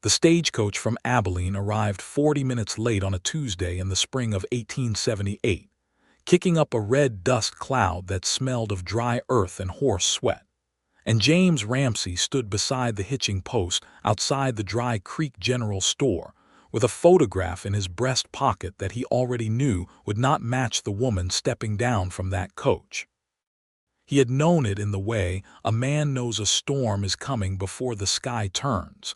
The stagecoach from Abilene arrived 40 minutes late on a Tuesday in the spring of 1878, kicking up a red dust cloud that smelled of dry earth and horse sweat. And James Ramsey stood beside the hitching post outside the Dry Creek General Store, with a photograph in his breast pocket that he already knew would not match the woman stepping down from that coach. He had known it in the way a man knows a storm is coming before the sky turns,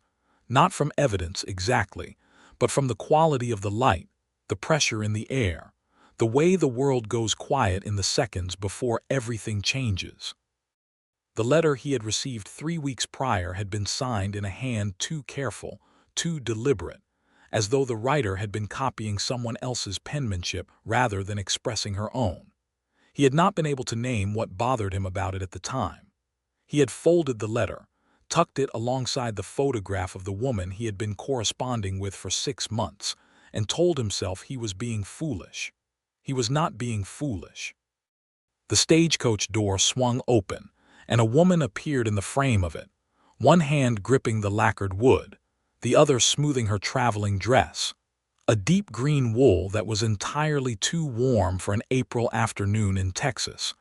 not from evidence exactly, but from the quality of the light, the pressure in the air, the way the world goes quiet in the seconds before everything changes. The letter he had received 3 weeks prior had been signed in a hand too careful, too deliberate, as though the writer had been copying someone else's penmanship rather than expressing her own. He had not been able to name what bothered him about it at the time. He had folded the letter, tucked it alongside the photograph of the woman he had been corresponding with for 6 months, and told himself he was being foolish. He was not being foolish. The stagecoach door swung open, and a woman appeared in the frame of it, one hand gripping the lacquered wood, the other smoothing her traveling dress, a deep green wool that was entirely too warm for an April afternoon in Texas,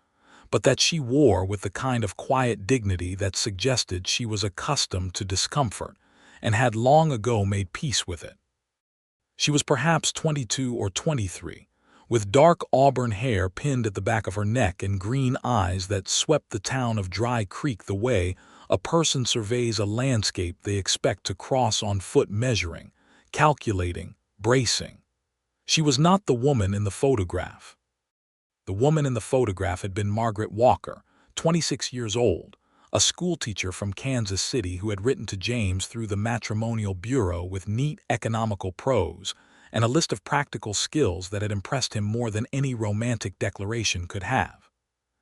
but that she wore with the kind of quiet dignity that suggested she was accustomed to discomfort and had long ago made peace with it. She was perhaps 22 or 23, with dark auburn hair pinned at the back of her neck and green eyes that swept the town of Dry Creek the way a person surveys a landscape they expect to cross on foot, measuring, calculating, bracing. She was not the woman in the photograph. The woman in the photograph had been Margaret Walker, 26 years old, a schoolteacher from Kansas City who had written to James through the matrimonial bureau with neat economical prose and a list of practical skills that had impressed him more than any romantic declaration could have.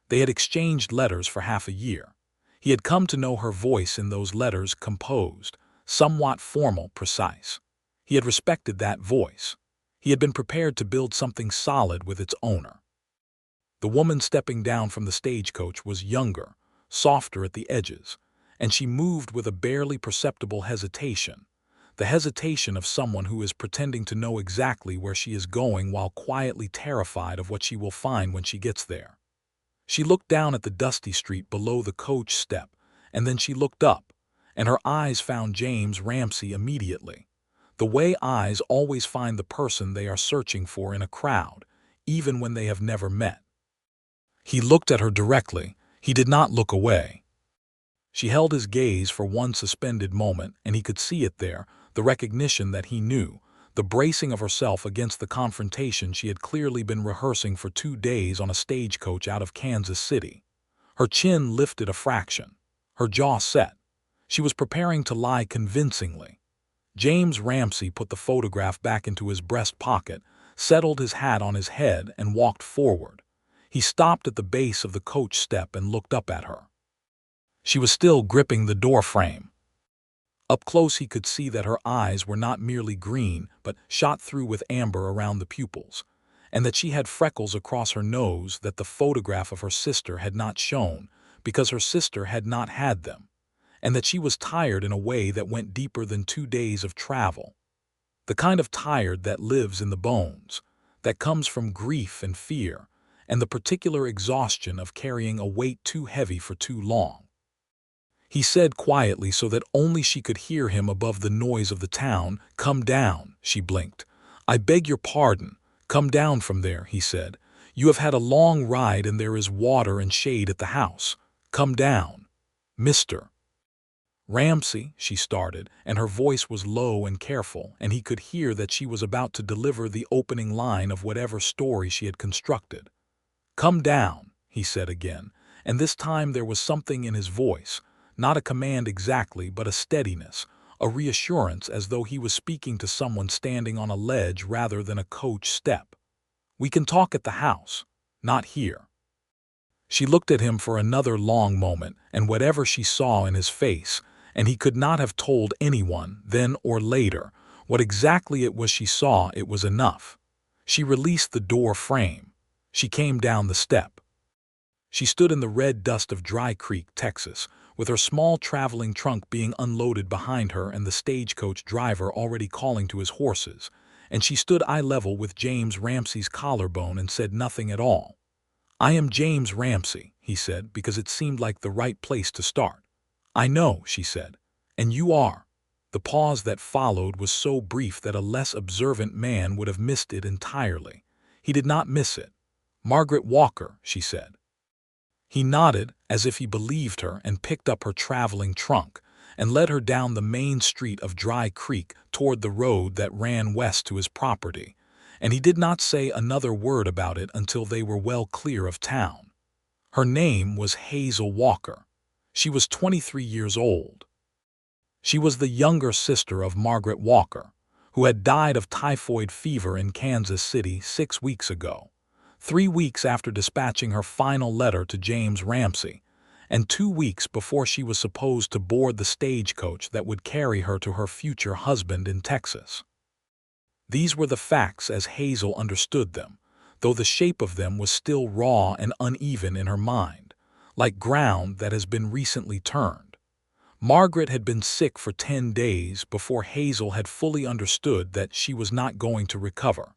They had exchanged letters for half a year. He had come to know her voice in those letters, composed, somewhat formal, precise. He had respected that voice. He had been prepared to build something solid with its owner. The woman stepping down from the stagecoach was younger, softer at the edges, and she moved with a barely perceptible hesitation, the hesitation of someone who is pretending to know exactly where she is going while quietly terrified of what she will find when she gets there. She looked down at the dusty street below the coach step, and then she looked up, and her eyes found James Ramsey immediately, the way eyes always find the person they are searching for in a crowd, even when they have never met. He looked at her directly. He did not look away. She held his gaze for one suspended moment, and he could see it there, the recognition that he knew, the bracing of herself against the confrontation she had clearly been rehearsing for 2 days on a stagecoach out of Kansas City. Her chin lifted a fraction, her jaw set. She was preparing to lie convincingly. James Ramsey put the photograph back into his breast pocket, settled his hat on his head, and walked forward. He stopped at the base of the coach step and looked up at her. She was still gripping the door frame. Up close he could see that her eyes were not merely green but shot through with amber around the pupils, and that she had freckles across her nose that the photograph of her sister had not shown because her sister had not had them, and that she was tired in a way that went deeper than 2 days of travel. The kind of tired that lives in the bones, that comes from grief and fear, and the particular exhaustion of carrying a weight too heavy for too long. He said quietly so that only she could hear him above the noise of the town, "Come down." She blinked. "I beg your pardon. Come down from there," he said. "You have had a long ride and there is water and shade at the house. Come down. Mr. Ramsey," she started, and her voice was low and careful, and he could hear that she was about to deliver the opening line of whatever story she had constructed. "Come down," he said again, and this time there was something in his voice, not a command exactly, but a steadiness, a reassurance, as though he was speaking to someone standing on a ledge rather than a coach step. "We can talk at the house, not here." She looked at him for another long moment, and whatever she saw in his face, and he could not have told anyone, then or later, what exactly it was she saw, it was enough. She released the door frame. She came down the step. She stood in the red dust of Dry Creek, Texas, with her small traveling trunk being unloaded behind her and the stagecoach driver already calling to his horses, and she stood eye level with James Ramsey's collarbone and said nothing at all. "I am James Ramsey," he said, because it seemed like the right place to start. "I know," she said. "And you are." The pause that followed was so brief that a less observant man would have missed it entirely. He did not miss it. "Margaret Walker," she said. He nodded, as if he believed her, and picked up her traveling trunk, and led her down the main street of Dry Creek toward the road that ran west to his property, and he did not say another word about it until they were well clear of town. Her name was Hazel Walker. She was 23 years old. She was the younger sister of Margaret Walker, who had died of typhoid fever in Kansas City 6 weeks ago, 3 weeks after dispatching her final letter to James Ramsey, and 2 weeks before she was supposed to board the stagecoach that would carry her to her future husband in Texas. These were the facts as Hazel understood them, though the shape of them was still raw and uneven in her mind, like ground that has been recently turned. Margaret had been sick for 10 days before Hazel had fully understood that she was not going to recover.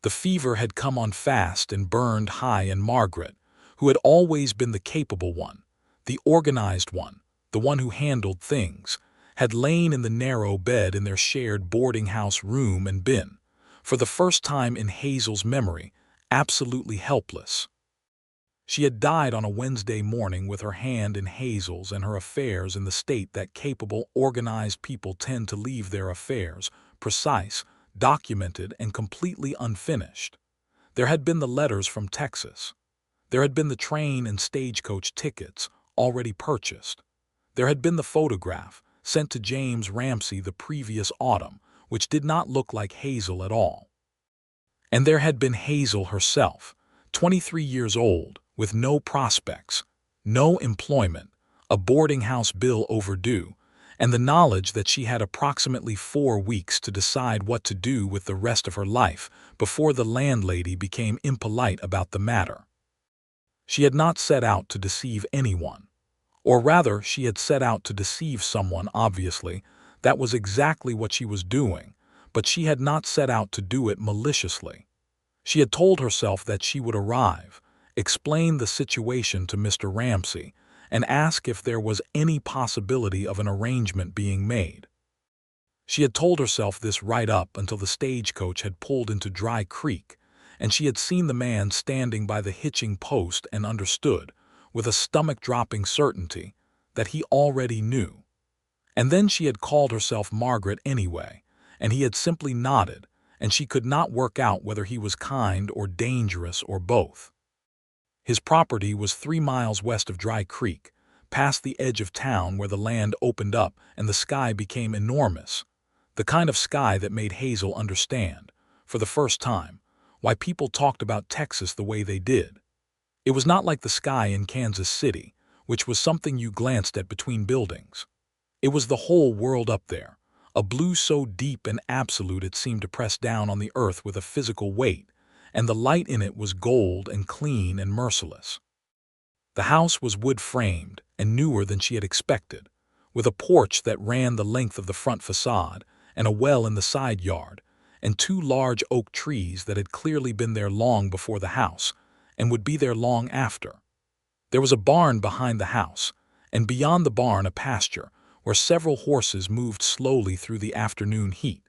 The fever had come on fast and burned high, and Margaret, who had always been the capable one, the organized one, the one who handled things, had lain in the narrow bed in their shared boarding house room and been, for the first time in Hazel's memory, absolutely helpless. She had died on a Wednesday morning with her hand in Hazel's and her affairs in the state that capable, organized people tend to leave their affairs, precise, documented, and completely unfinished. There had been the letters from Texas. There had been the train and stagecoach tickets, already purchased. There had been the photograph, sent to James Ramsey the previous autumn, which did not look like Hazel at all. And there had been Hazel herself, 23 years old, with no prospects, no employment, a boarding house bill overdue, and the knowledge that she had approximately 4 weeks to decide what to do with the rest of her life before the landlady became impolite about the matter. She had not set out to deceive anyone. Or rather, she had set out to deceive someone, obviously. That was exactly what she was doing, but she had not set out to do it maliciously. She had told herself that she would arrive, explain the situation to Mr. Ramsey, and ask if there was any possibility of an arrangement being made. She had told herself this right up until the stagecoach had pulled into Dry Creek, and she had seen the man standing by the hitching post and understood, with a stomach-dropping certainty, that he already knew. And then she had called herself Margaret anyway, and he had simply nodded, and she could not work out whether he was kind or dangerous or both. His property was 3 miles west of Dry Creek, past the edge of town where the land opened up and the sky became enormous, the kind of sky that made Hazel understand, for the first time, why people talked about Texas the way they did. It was not like the sky in Kansas City, which was something you glanced at between buildings. It was the whole world up there, a blue so deep and absolute it seemed to press down on the earth with a physical weight, and the light in it was gold and clean and merciless. The house was wood-framed and newer than she had expected, with a porch that ran the length of the front facade, and a well in the side yard, and 2 large oak trees that had clearly been there long before the house, and would be there long after. There was a barn behind the house, and beyond the barn a pasture, where several horses moved slowly through the afternoon heat,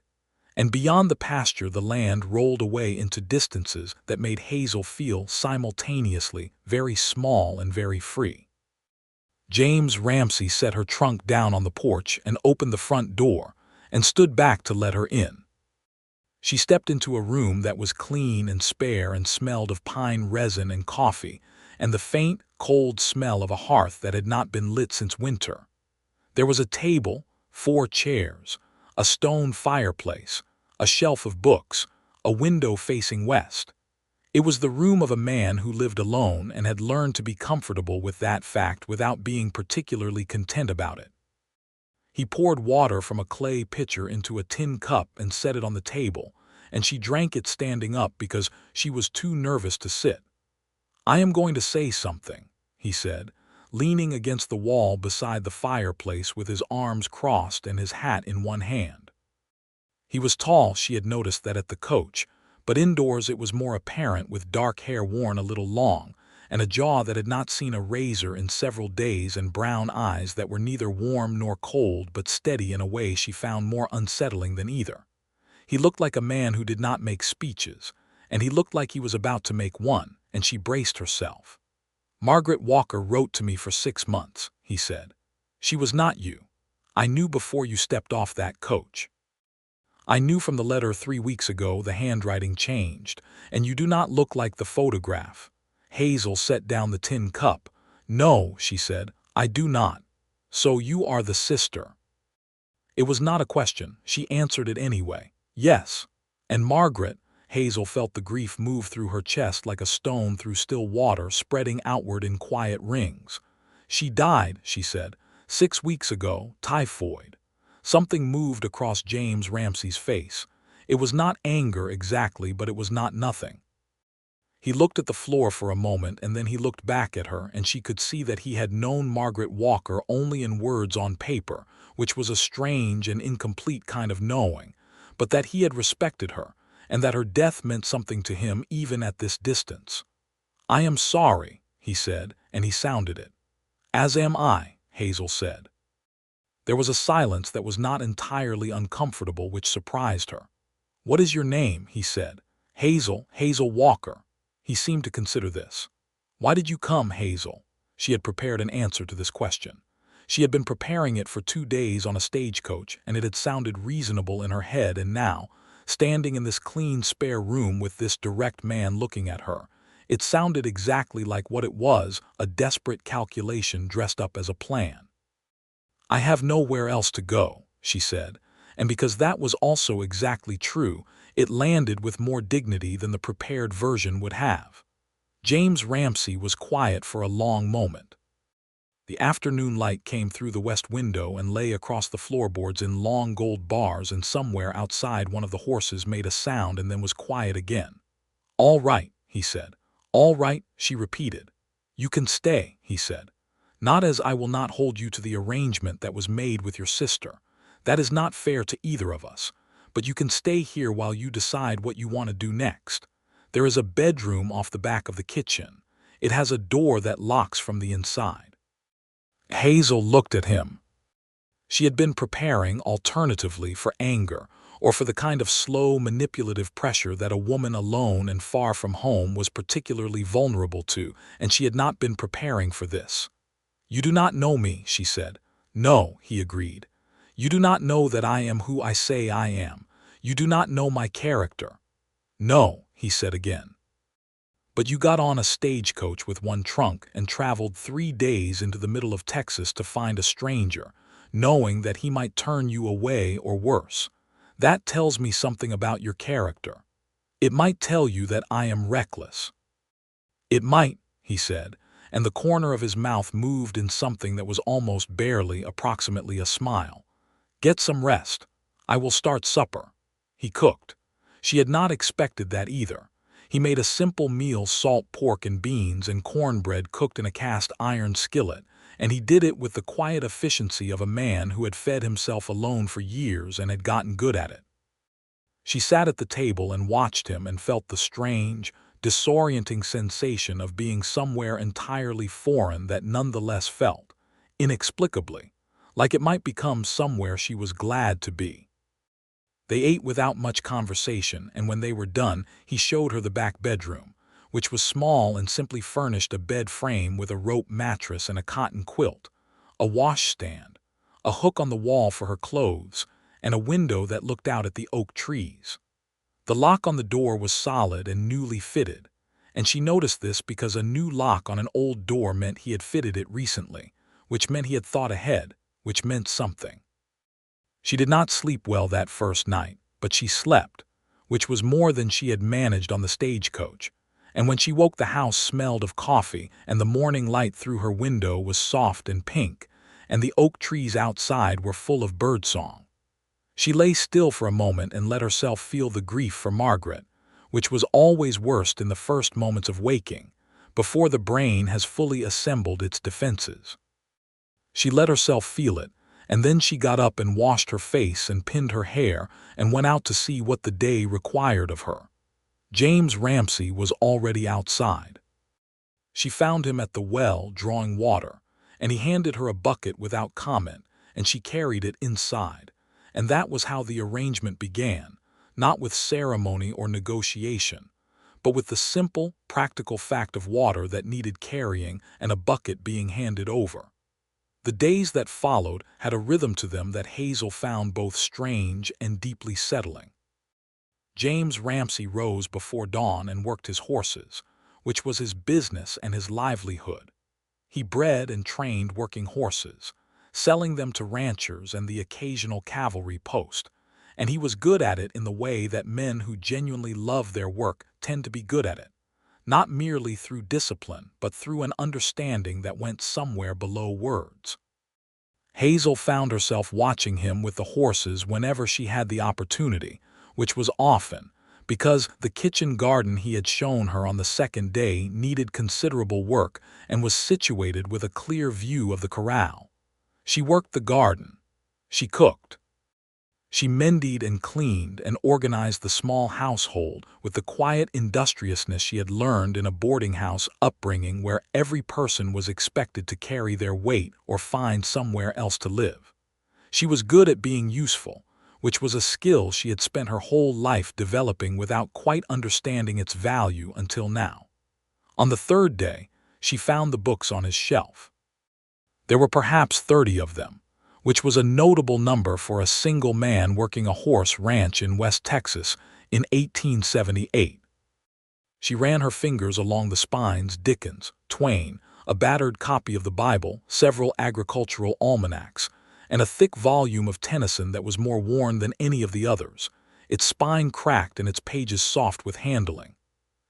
and beyond the pasture the land rolled away into distances that made Hazel feel simultaneously very small and very free. James Ramsey set her trunk down on the porch and opened the front door, and stood back to let her in. She stepped into a room that was clean and spare and smelled of pine resin and coffee, and the faint, cold smell of a hearth that had not been lit since winter. There was a table, 4 chairs, a stone fireplace, a shelf of books, a window facing west. It was the room of a man who lived alone and had learned to be comfortable with that fact without being particularly content about it. He poured water from a clay pitcher into a tin cup and set it on the table, and she drank it standing up because she was too nervous to sit. "I am going to say something," he said, leaning against the wall beside the fireplace with his arms crossed and his hat in one hand. He was tall, she had noticed that at the coach, but indoors it was more apparent, with dark hair worn a little long, and a jaw that had not seen a razor in several days, and brown eyes that were neither warm nor cold but steady in a way she found more unsettling than either. He looked like a man who did not make speeches, and he looked like he was about to make one, and she braced herself. "Margaret Walker wrote to me for 6 months," he said. "She was not you. I knew before you stepped off that coach. I knew from the letter 3 weeks ago the handwriting changed, and you do not look like the photograph." Hazel set down the tin cup. "No," she said, "I do not. So you are the sister." It was not a question. She answered it anyway. "Yes." "And Margaret," Hazel felt the grief move through her chest like a stone through still water, spreading outward in quiet rings. "She died," she said, 6 weeks ago, typhoid." Something moved across James Ramsey's face. It was not anger exactly, but it was not nothing. He looked at the floor for a moment, and then he looked back at her, and she could see that he had known Margaret Walker only in words on paper, which was a strange and incomplete kind of knowing, but that he had respected her, and that her death meant something to him even at this distance. "I am sorry," he said, and he sounded it. "As am I," Hazel said. There was a silence that was not entirely uncomfortable, which surprised her. "What is your name?" he said. Hazel Walker." He seemed to consider this. "Why did you come, Hazel?" She had prepared an answer to this question. She had been preparing it for 2 days on a stagecoach, and it had sounded reasonable in her head, and now, standing in this clean, spare room with this direct man looking at her, it sounded exactly like what it was, a desperate calculation dressed up as a plan. "I have nowhere else to go," she said, and because that was also exactly true, it landed with more dignity than the prepared version would have. James Ramsey was quiet for a long moment. The afternoon light came through the west window and lay across the floorboards in long gold bars, and somewhere outside one of the horses made a sound and then was quiet again. "All right," he said. "All right," she repeated. "You can stay," he said. "Not as I will not hold you to the arrangement that was made with your sister. That is not fair to either of us. But you can stay here while you decide what you want to do next. There is a bedroom off the back of the kitchen. It has a door that locks from the inside." Hazel looked at him. She had been preparing, alternatively, for anger, or for the kind of slow, manipulative pressure that a woman alone and far from home was particularly vulnerable to, and she had not been preparing for this. "You do not know me," she said. "No," he agreed. "You do not know that I am who I say I am. You do not know my character." "No," he said again. "But you got on a stagecoach with one trunk and traveled 3 days into the middle of Texas to find a stranger, knowing that he might turn you away or worse. That tells me something about your character. It might tell you that I am reckless." "It might," he said, and the corner of his mouth moved in something that was almost barely, approximately a smile. "Get some rest. I will start supper." He cooked. She had not expected that either. He made a simple meal: salt pork and beans and cornbread cooked in a cast-iron skillet, and he did it with the quiet efficiency of a man who had fed himself alone for years and had gotten good at it. She sat at the table and watched him and felt the strange, disorienting sensation of being somewhere entirely foreign that nonetheless felt, inexplicably, like it might become somewhere she was glad to be. They ate without much conversation, and when they were done, he showed her the back bedroom, which was small and simply furnished a bed frame with a rope mattress and a cotton quilt, a washstand, a hook on the wall for her clothes, and a window that looked out at the oak trees. The lock on the door was solid and newly fitted, and she noticed this because a new lock on an old door meant he had fitted it recently, which meant he had thought ahead, which meant something. She did not sleep well that first night, but she slept, which was more than she had managed on the stagecoach, and when she woke the house smelled of coffee, and the morning light through her window was soft and pink, and the oak trees outside were full of birdsong. She lay still for a moment and let herself feel the grief for Margaret, which was always worst in the first moments of waking, before the brain has fully assembled its defenses. She let herself feel it, and then she got up and washed her face and pinned her hair and went out to see what the day required of her. James Ramsey was already outside. She found him at the well drawing water, and he handed her a bucket without comment, and she carried it inside. And that was how the arrangement began, not with ceremony or negotiation, but with the simple, practical fact of water that needed carrying and a bucket being handed over. The days that followed had a rhythm to them that Hazel found both strange and deeply settling. James Ramsey rose before dawn and worked his horses, which was his business and his livelihood. He bred and trained working horses, selling them to ranchers and the occasional cavalry post, and he was good at it in the way that men who genuinely love their work tend to be good at it, not merely through discipline, but through an understanding that went somewhere below words. Hazel found herself watching him with the horses whenever she had the opportunity, which was often, because the kitchen garden he had shown her on the second day needed considerable work and was situated with a clear view of the corral. She worked the garden. She cooked. She mended and cleaned and organized the small household with the quiet industriousness she had learned in a boarding house upbringing where every person was expected to carry their weight or find somewhere else to live. She was good at being useful, which was a skill she had spent her whole life developing without quite understanding its value until now. On the third day, she found the books on his shelf. There were perhaps 30 of them, which was a notable number for a single man working a horse ranch in West Texas in 1878. She ran her fingers along the spines: Dickens, Twain, a battered copy of the Bible, several agricultural almanacs, and a thick volume of Tennyson that was more worn than any of the others, its spine cracked and its pages soft with handling.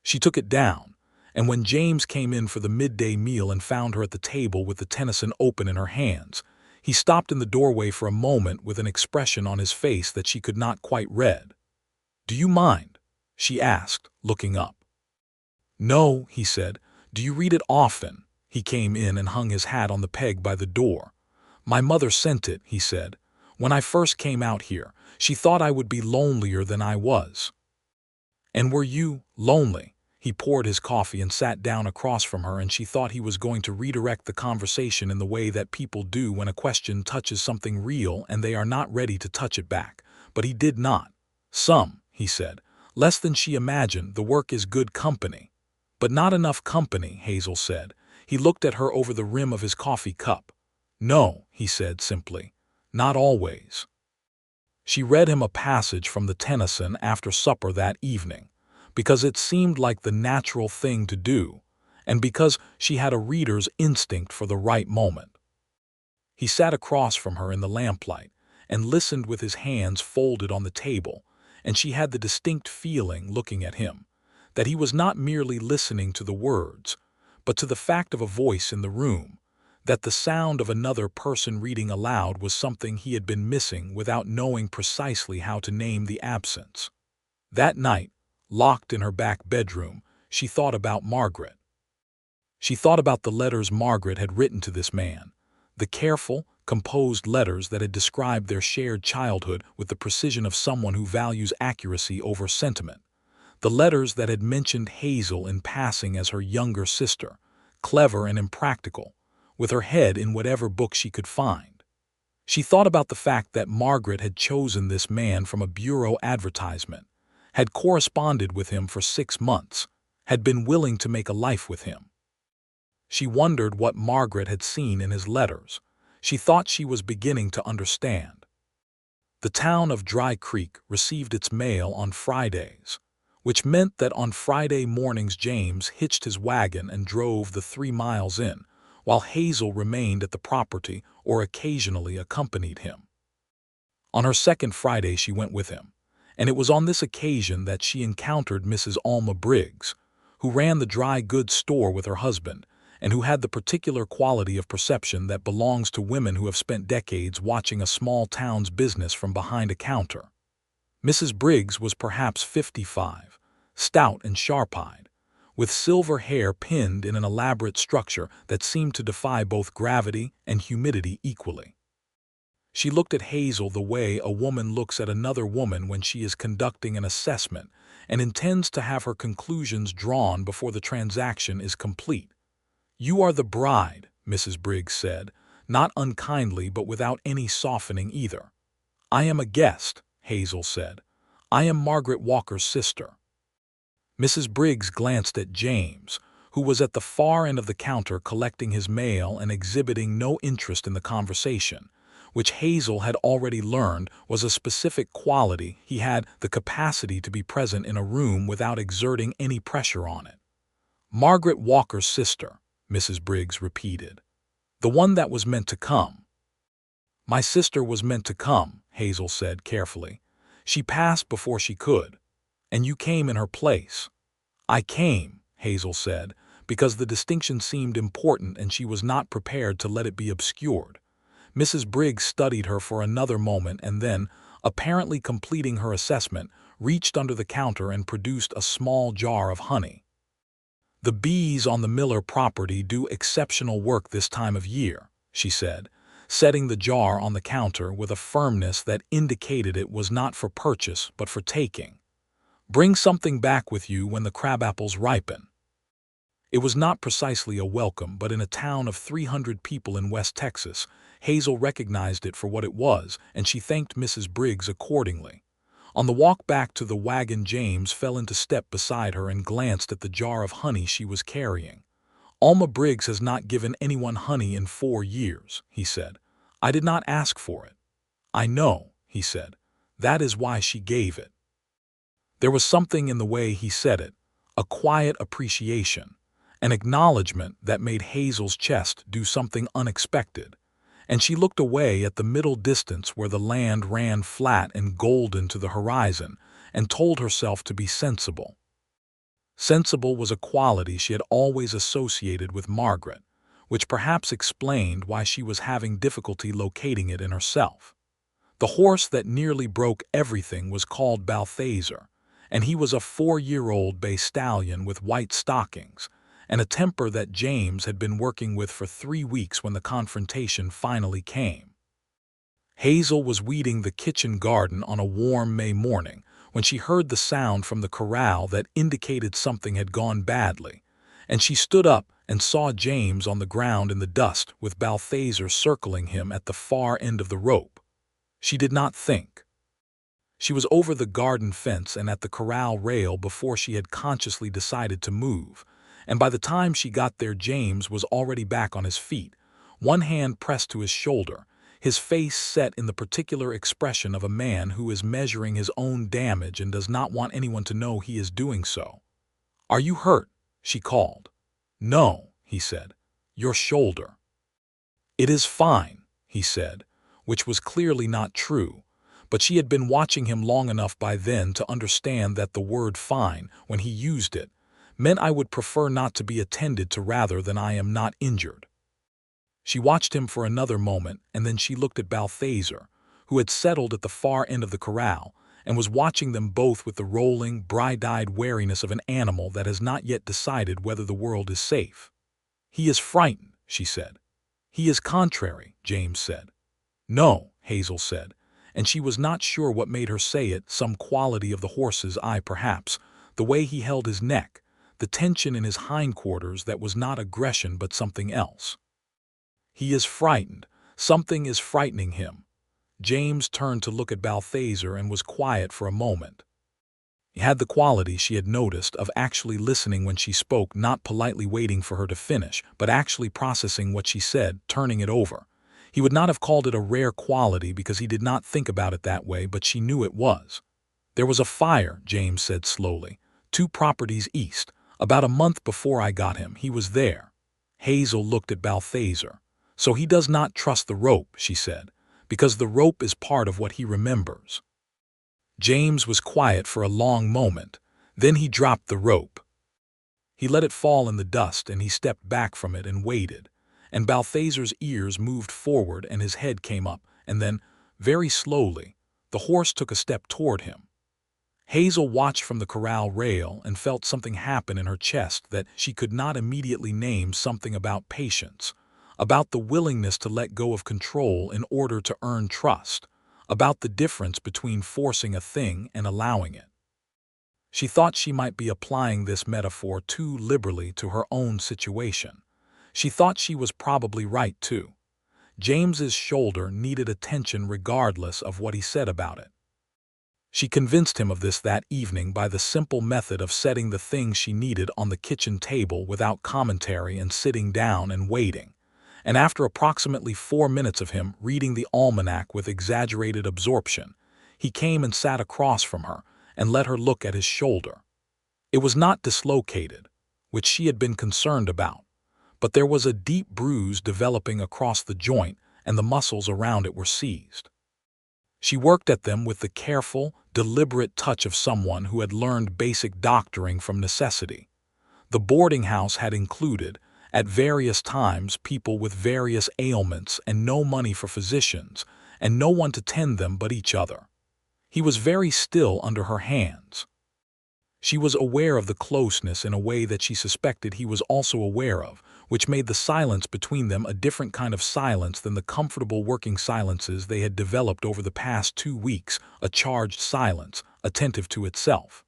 She took it down, and when James came in for the midday meal and found her at the table with the Tennyson open in her hands, he stopped in the doorway for a moment with an expression on his face that she could not quite read. "Do you mind?" she asked, looking up. "No," he said. "Do you read it often?" He came in and hung his hat on the peg by the door. "My mother sent it," he said. "When I first came out here, she thought I would be lonelier than I was." "And were you lonely?" He poured his coffee and sat down across from her, and she thought he was going to redirect the conversation in the way that people do when a question touches something real and they are not ready to touch it back. But he did not. "Some," he said. "Less than she imagined. The work is good company." "But not enough company," Hazel said. He looked at her over the rim of his coffee cup. "No," he said simply. "Not always." She read him a passage from the Tennyson after supper that evening, because it seemed like the natural thing to do, and because she had a reader's instinct for the right moment. He sat across from her in the lamplight and listened with his hands folded on the table, and she had the distinct feeling, looking at him, that he was not merely listening to the words, but to the fact of a voice in the room, that the sound of another person reading aloud was something he had been missing without knowing precisely how to name the absence. That night, locked in her back bedroom, she thought about Margaret. She thought about the letters Margaret had written to this man, the careful, composed letters that had described their shared childhood with the precision of someone who values accuracy over sentiment, the letters that had mentioned Hazel in passing as her younger sister, clever and impractical, with her head in whatever book she could find. She thought about the fact that Margaret had chosen this man from a bureau advertisement, had corresponded with him for 6 months, had been willing to make a life with him. She wondered what Margaret had seen in his letters. She thought she was beginning to understand. The town of Dry Creek received its mail on Fridays, which meant that on Friday mornings James hitched his wagon and drove the 3 miles in, while Hazel remained at the property or occasionally accompanied him. On her second Friday she went with him, and it was on this occasion that she encountered Mrs. Alma Briggs, who ran the dry goods store with her husband, and who had the particular quality of perception that belongs to women who have spent decades watching a small town's business from behind a counter. Mrs. Briggs was perhaps 55, stout and sharp-eyed, with silver hair pinned in an elaborate structure that seemed to defy both gravity and humidity equally. She looked at Hazel the way a woman looks at another woman when she is conducting an assessment and intends to have her conclusions drawn before the transaction is complete. "You are the bride," Mrs. Briggs said, not unkindly but without any softening either. "I am a guest," Hazel said. "I am Margaret Walker's sister." Mrs. Briggs glanced at James, who was at the far end of the counter collecting his mail and exhibiting no interest in the conversation, which Hazel had already learned was a specific quality. He had the capacity to be present in a room without exerting any pressure on it. "Margaret Walker's sister," Mrs. Briggs repeated. "The one that was meant to come." "My sister was meant to come," Hazel said carefully. "She passed before she could. And you came in her place." "I came," Hazel said, because the distinction seemed important and she was not prepared to let it be obscured. Mrs. Briggs studied her for another moment and then, apparently completing her assessment, reached under the counter and produced a small jar of honey. "The bees on the Miller property do exceptional work this time of year," she said, setting the jar on the counter with a firmness that indicated it was not for purchase but for taking. "Bring something back with you when the crabapples ripen." It was not precisely a welcome, but in a town of 300 people in West Texas, Hazel recognized it for what it was, and she thanked Mrs. Briggs accordingly. On the walk back to the wagon, James fell into step beside her and glanced at the jar of honey she was carrying. "Alma Briggs has not given anyone honey in 4 years, he said. "I did not ask for it." "I know," he said. "That is why she gave it." There was something in the way he said it, a quiet appreciation, an acknowledgement that made Hazel's chest do something unexpected, and she looked away at the middle distance where the land ran flat and golden to the horizon and told herself to be sensible. Sensible was a quality she had always associated with Margaret, which perhaps explained why she was having difficulty locating it in herself. The horse that nearly broke everything was called Balthazar, and he was a 4-year-old bay stallion with white stockings, and a temper that James had been working with for 3 weeks when the confrontation finally came. Hazel was weeding the kitchen garden on a warm May morning when she heard the sound from the corral that indicated something had gone badly, and she stood up and saw James on the ground in the dust with Balthazar circling him at the far end of the rope. She did not think. She was over the garden fence and at the corral rail before she had consciously decided to move, and by the time she got there James was already back on his feet, one hand pressed to his shoulder, his face set in the particular expression of a man who is measuring his own damage and does not want anyone to know he is doing so. "Are you hurt?" she called. "No," he said. "Your shoulder." "It is fine," he said, which was clearly not true, but she had been watching him long enough by then to understand that the word fine, when he used it, meant "I would prefer not to be attended to rather than I am not injured." She watched him for another moment, and then she looked at Balthazar, who had settled at the far end of the corral, and was watching them both with the rolling, bright-eyed wariness of an animal that has not yet decided whether the world is safe. "He is frightened," she said. "He is contrary," James said. "No," Hazel said, and she was not sure what made her say it, some quality of the horse's eye perhaps, the way he held his neck, the tension in his hindquarters that was not aggression but something else. "He is frightened. Something is frightening him." James turned to look at Balthazar and was quiet for a moment. He had the quality she had noticed of actually listening when she spoke, not politely waiting for her to finish, but actually processing what she said, turning it over. He would not have called it a rare quality because he did not think about it that way, but she knew it was. "There was a fire," James said slowly, 2 properties east. About a month before I got him, he was there." Hazel looked at Balthazar. "So he does not trust the rope," she said, "because the rope is part of what he remembers." James was quiet for a long moment. Then he dropped the rope. He let it fall in the dust and he stepped back from it and waited. And Balthazar's ears moved forward and his head came up, and then, very slowly, the horse took a step toward him. Hazel watched from the corral rail and felt something happen in her chest that she could not immediately name, something about patience, about the willingness to let go of control in order to earn trust, about the difference between forcing a thing and allowing it. She thought she might be applying this metaphor too liberally to her own situation. She thought she was probably right too. James's shoulder needed attention regardless of what he said about it. She convinced him of this that evening by the simple method of setting the things she needed on the kitchen table without commentary and sitting down and waiting. And after approximately 4 minutes of him reading the almanac with exaggerated absorption, he came and sat across from her and let her look at his shoulder. It was not dislocated, which she had been concerned about, but there was a deep bruise developing across the joint and the muscles around it were seized. She worked at them with the careful, deliberate touch of someone who had learned basic doctoring from necessity. The boarding house had included, at various times, people with various ailments and no money for physicians, and no one to tend them but each other. He was very still under her hands. She was aware of the closeness in a way that she suspected he was also aware of, which made the silence between them a different kind of silence than the comfortable working silences they had developed over the past 2 weeks, a charged silence, attentive to itself.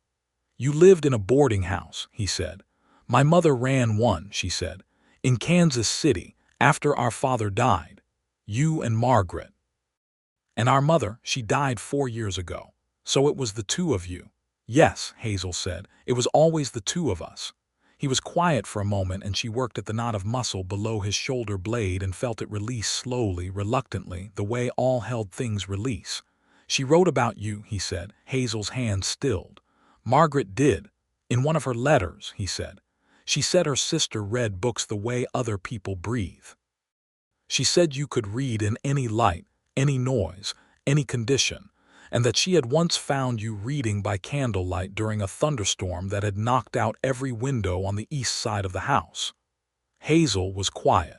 "You lived in a boarding house," he said. "My mother ran one," she said, "in Kansas City, after our father died. You and Margaret." "And our mother, she died 4 years ago. So it was the two of you." "Yes," Hazel said, "it was always the two of us." He was quiet for a moment and she worked at the knot of muscle below his shoulder blade and felt it release slowly, reluctantly, the way all held things release. "She wrote about you," he said. Hazel's hand stilled. "Margaret did. In one of her letters," he said. "She said her sister read books the way other people breathe. She said you could read in any light, any noise, any condition, and that she had once found you reading by candlelight during a thunderstorm that had knocked out every window on the east side of the house." Hazel was quiet.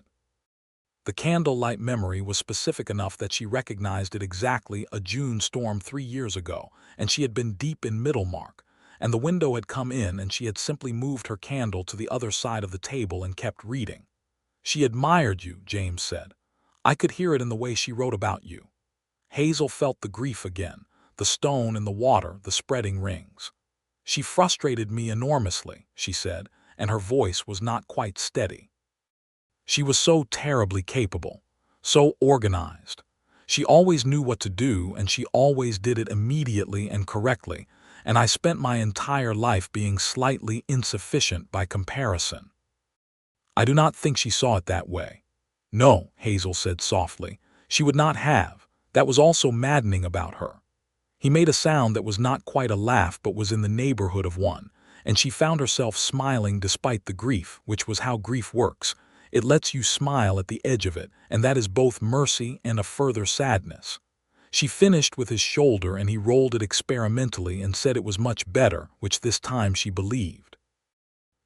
The candlelight memory was specific enough that she recognized it exactly, a June storm 3 years ago, and she had been deep in Middlemark, and the window had come in and she had simply moved her candle to the other side of the table and kept reading. "She admired you," James said. "I could hear it in the way she wrote about you." Hazel felt the grief again, the stone in the water, the spreading rings. "She frustrated me enormously," she said, and her voice was not quite steady. "She was so terribly capable, so organized. She always knew what to do and she always did it immediately and correctly, and I spent my entire life being slightly insufficient by comparison." "I do not think she saw it that way." "No," Hazel said softly. "She would not have. That was also maddening about her." He made a sound that was not quite a laugh but was in the neighborhood of one, and she found herself smiling despite the grief, which was how grief works. It lets you smile at the edge of it, and that is both mercy and a further sadness. She finished with his shoulder and he rolled it experimentally and said it was much better, which this time she believed.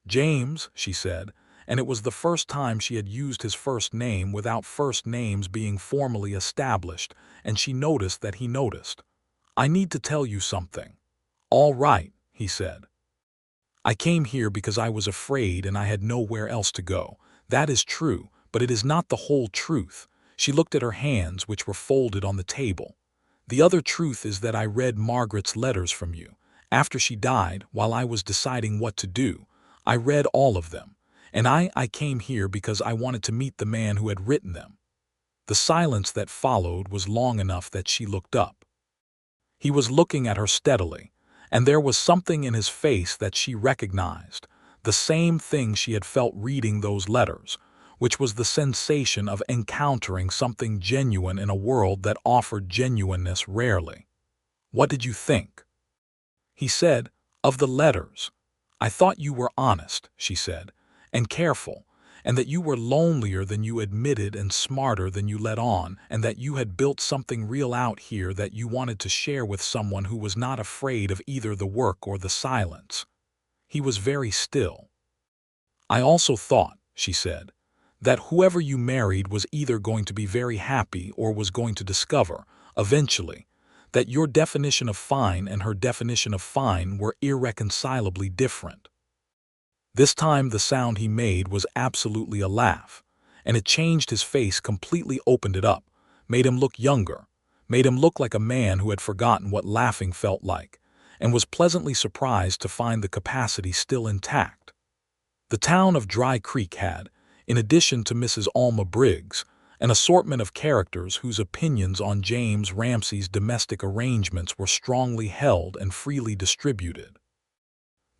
"James," she said, and it was the first time she had used his first name without first names being formally established, and she noticed that he noticed. "I need to tell you something." "All right," he said. "I came here because I was afraid and I had nowhere else to go. That is true, but it is not the whole truth." She looked at her hands, which were folded on the table. "The other truth is that I read Margaret's letters from you. After she died, while I was deciding what to do, I read all of them. And I came here because I wanted to meet the man who had written them." The silence that followed was long enough that she looked up. He was looking at her steadily, and there was something in his face that she recognized, the same thing she had felt reading those letters, which was the sensation of encountering something genuine in a world that offered genuineness rarely. "What did you think?" He said, "Of the letters. I thought you were honest," she said, "and careful, and that you were lonelier than you admitted and smarter than you let on, and that you had built something real out here that you wanted to share with someone who was not afraid of either the work or the silence." He was very still. "I also thought," she said, "that whoever you married was either going to be very happy or was going to discover, eventually, that your definition of fine and her definition of fine were irreconcilably different. This time the sound he made was absolutely a laugh, and it changed his face completely, opened it up, made him look younger, made him look like a man who had forgotten what laughing felt like, and was pleasantly surprised to find the capacity still intact. The town of Dry Creek had, in addition to Mrs. Alma Briggs, an assortment of characters whose opinions on James Ramsey's domestic arrangements were strongly held and freely distributed.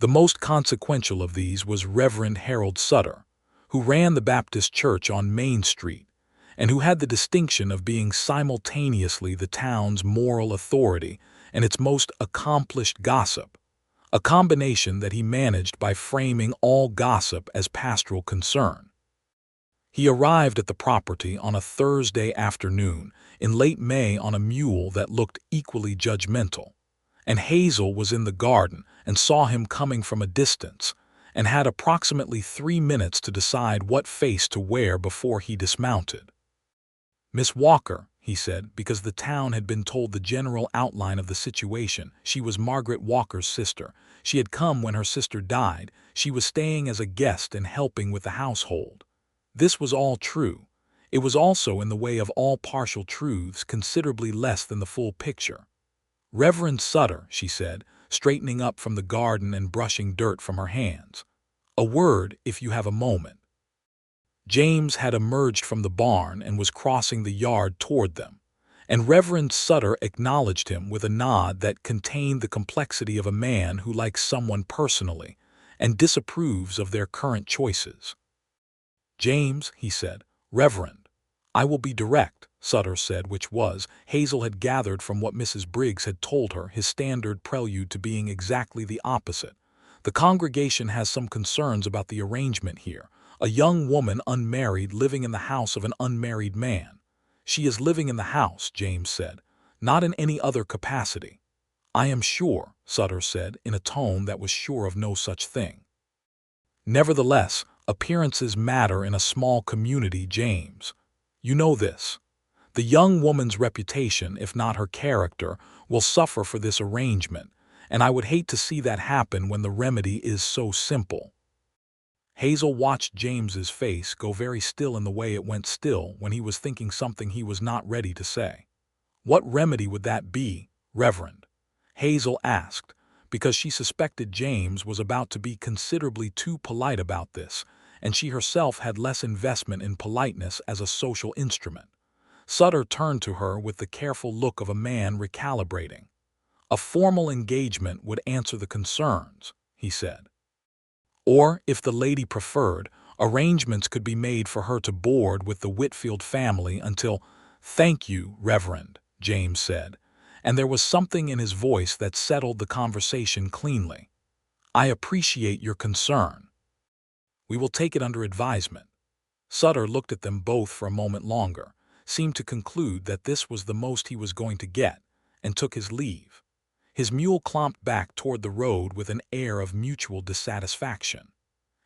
The most consequential of these was Reverend Harold Sutter, who ran the Baptist Church on Main Street, and who had the distinction of being simultaneously the town's moral authority and its most accomplished gossip, a combination that he managed by framing all gossip as pastoral concern. He arrived at the property on a Thursday afternoon in late May on a mule that looked equally judgmental, and Hazel was in the garden and saw him coming from a distance and had approximately 3 minutes to decide what face to wear before he dismounted. "Miss Walker," he said, because the town had been told the general outline of the situation. She was Margaret Walker's sister. She had come when her sister died. She was staying as a guest and helping with the household. This was all true. It was also, in the way of all partial truths, considerably less than the full picture. "Reverend Sutter," she said, straightening up from the garden and brushing dirt from her hands. "A word, if you have a moment." James had emerged from the barn and was crossing the yard toward them, and Reverend Sutter acknowledged him with a nod that contained the complexity of a man who likes someone personally and disapproves of their current choices. "James," he said. "Reverend." "I will be direct," Sutter said, which was, Hazel had gathered from what Mrs. Briggs had told her, his standard prelude to being exactly the opposite. "The congregation has some concerns about the arrangement here. A young woman unmarried living in the house of an unmarried man." "She is living in the house," James said, "not in any other capacity." "I am sure," Sutter said, in a tone that was sure of no such thing. "Nevertheless, appearances matter in a small community, James. You know this. The young woman's reputation, if not her character, will suffer for this arrangement, and I would hate to see that happen when the remedy is so simple." Hazel watched James's face go very still in the way it went still when he was thinking something he was not ready to say. "What remedy would that be, Reverend?" Hazel asked, because she suspected James was about to be considerably too polite about this, and she herself had less investment in politeness as a social instrument. Sutter turned to her with the careful look of a man recalibrating. "A formal engagement would answer the concerns," he said. "Or, if the lady preferred, arrangements could be made for her to board with the Whitfield family until—" "Thank you, Reverend," James said, and there was something in his voice that settled the conversation cleanly. "I appreciate your concern. We will take it under advisement." Sutter looked at them both for a moment longer, seemed to conclude that this was the most he was going to get, and took his leave. His mule clomped back toward the road with an air of mutual dissatisfaction.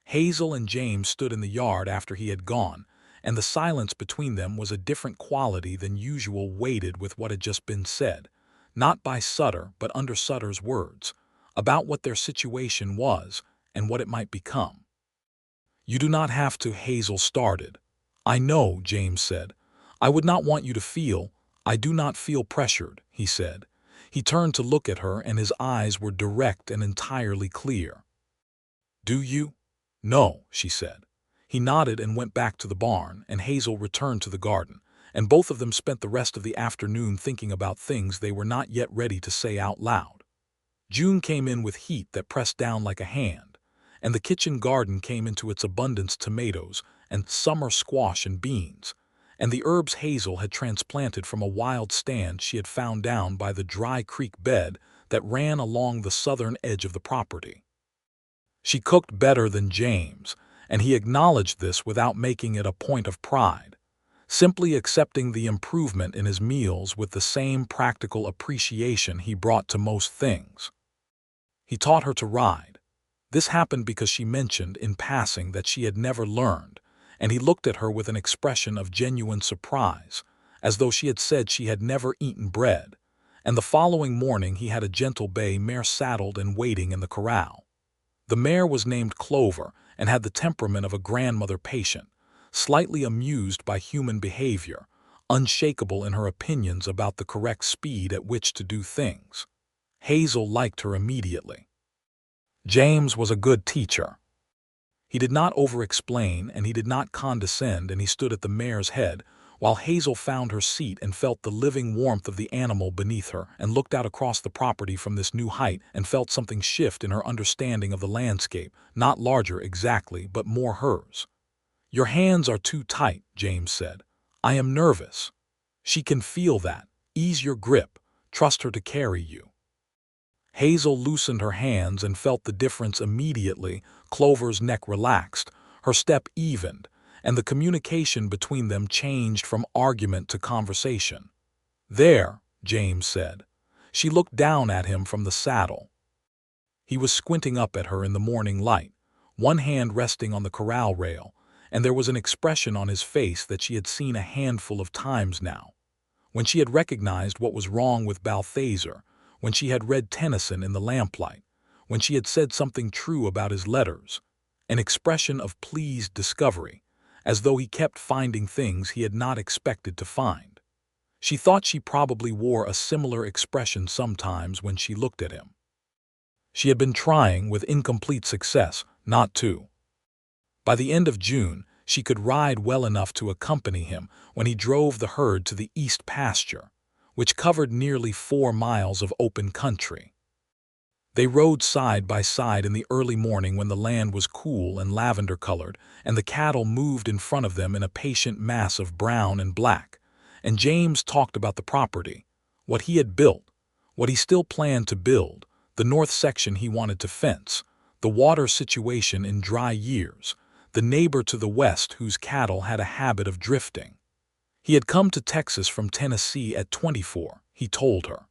Hazel and James stood in the yard after he had gone, and the silence between them was a different quality than usual, weighted with what had just been said, not by Sutter but under Sutter's words, about what their situation was and what it might become. "You do not have to," Hazel started. "I know," James said. "I would not want you to feel—" "I do not feel pressured," he said. He turned to look at her, and his eyes were direct and entirely clear. "Do you?" "No," she said. He nodded and went back to the barn, and Hazel returned to the garden, and both of them spent the rest of the afternoon thinking about things they were not yet ready to say out loud. June came in with heat that pressed down like a hand, and the kitchen garden came into its abundance, tomatoes and summer squash and beans, and the herbs Hazel had transplanted from a wild stand she had found down by the Dry Creek bed that ran along the southern edge of the property. She cooked better than James, and he acknowledged this without making it a point of pride, simply accepting the improvement in his meals with the same practical appreciation he brought to most things. He taught her to ride. This happened because she mentioned in passing that she had never learned, and he looked at her with an expression of genuine surprise, as though she had said she had never eaten bread, and the following morning he had a gentle bay mare saddled and waiting in the corral. The mare was named Clover and had the temperament of a grandmother patient, slightly amused by human behavior, unshakable in her opinions about the correct speed at which to do things. Hazel liked her immediately. James was a good teacher. He did not over-explain and he did not condescend, and he stood at the mare's head, while Hazel found her seat and felt the living warmth of the animal beneath her and looked out across the property from this new height and felt something shift in her understanding of the landscape, not larger exactly, but more hers. "Your hands are too tight," James said. "I am nervous." "She can feel that. Ease your grip. Trust her to carry you." Hazel loosened her hands and felt the difference immediately. Clover's neck relaxed, her step evened, and the communication between them changed from argument to conversation. "There," James said. She looked down at him from the saddle. He was squinting up at her in the morning light, one hand resting on the corral rail, and there was an expression on his face that she had seen a handful of times now. When she had recognized what was wrong with Balthazar, when she had read Tennyson in the lamplight, when she had said something true about his letters, an expression of pleased discovery, as though he kept finding things he had not expected to find. She thought she probably wore a similar expression sometimes when she looked at him. She had been trying, with incomplete success, not to. By the end of June, she could ride well enough to accompany him when he drove the herd to the east pasture, which covered nearly 4 miles of open country. They rode side by side in the early morning when the land was cool and lavender-colored, and the cattle moved in front of them in a patient mass of brown and black, and James talked about the property, what he had built, what he still planned to build, the north section he wanted to fence, the water situation in dry years, the neighbor to the west whose cattle had a habit of drifting. He had come to Texas from Tennessee at 24, he told her.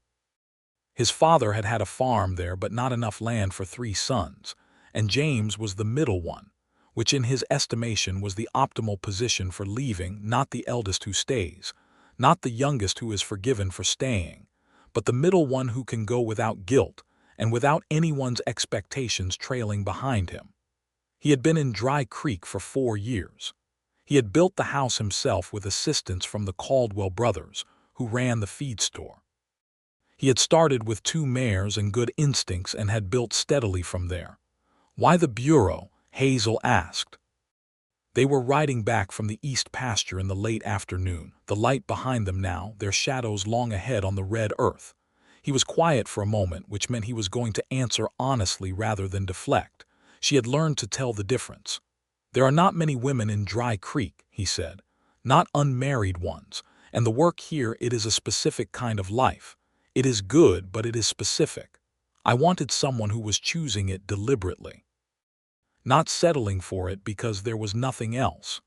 His father had had a farm there but not enough land for 3 sons, and James was the middle one, which in his estimation was the optimal position for leaving, not the eldest who stays, not the youngest who is forgiven for staying, but the middle one who can go without guilt and without anyone's expectations trailing behind him. He had been in Dry Creek for 4 years. He had built the house himself with assistance from the Caldwell brothers, who ran the feed store. He had started with 2 mares and good instincts and had built steadily from there. "Why the bureau?" Hazel asked. They were riding back from the east pasture in the late afternoon, the light behind them now, their shadows long ahead on the red earth. He was quiet for a moment, which meant he was going to answer honestly rather than deflect. She had learned to tell the difference. "There are not many women in Dry Creek," he said, "not unmarried ones, and the work here, it is a specific kind of life. It is good, but it is specific. I wanted someone who was choosing it deliberately, not settling for it because there was nothing else.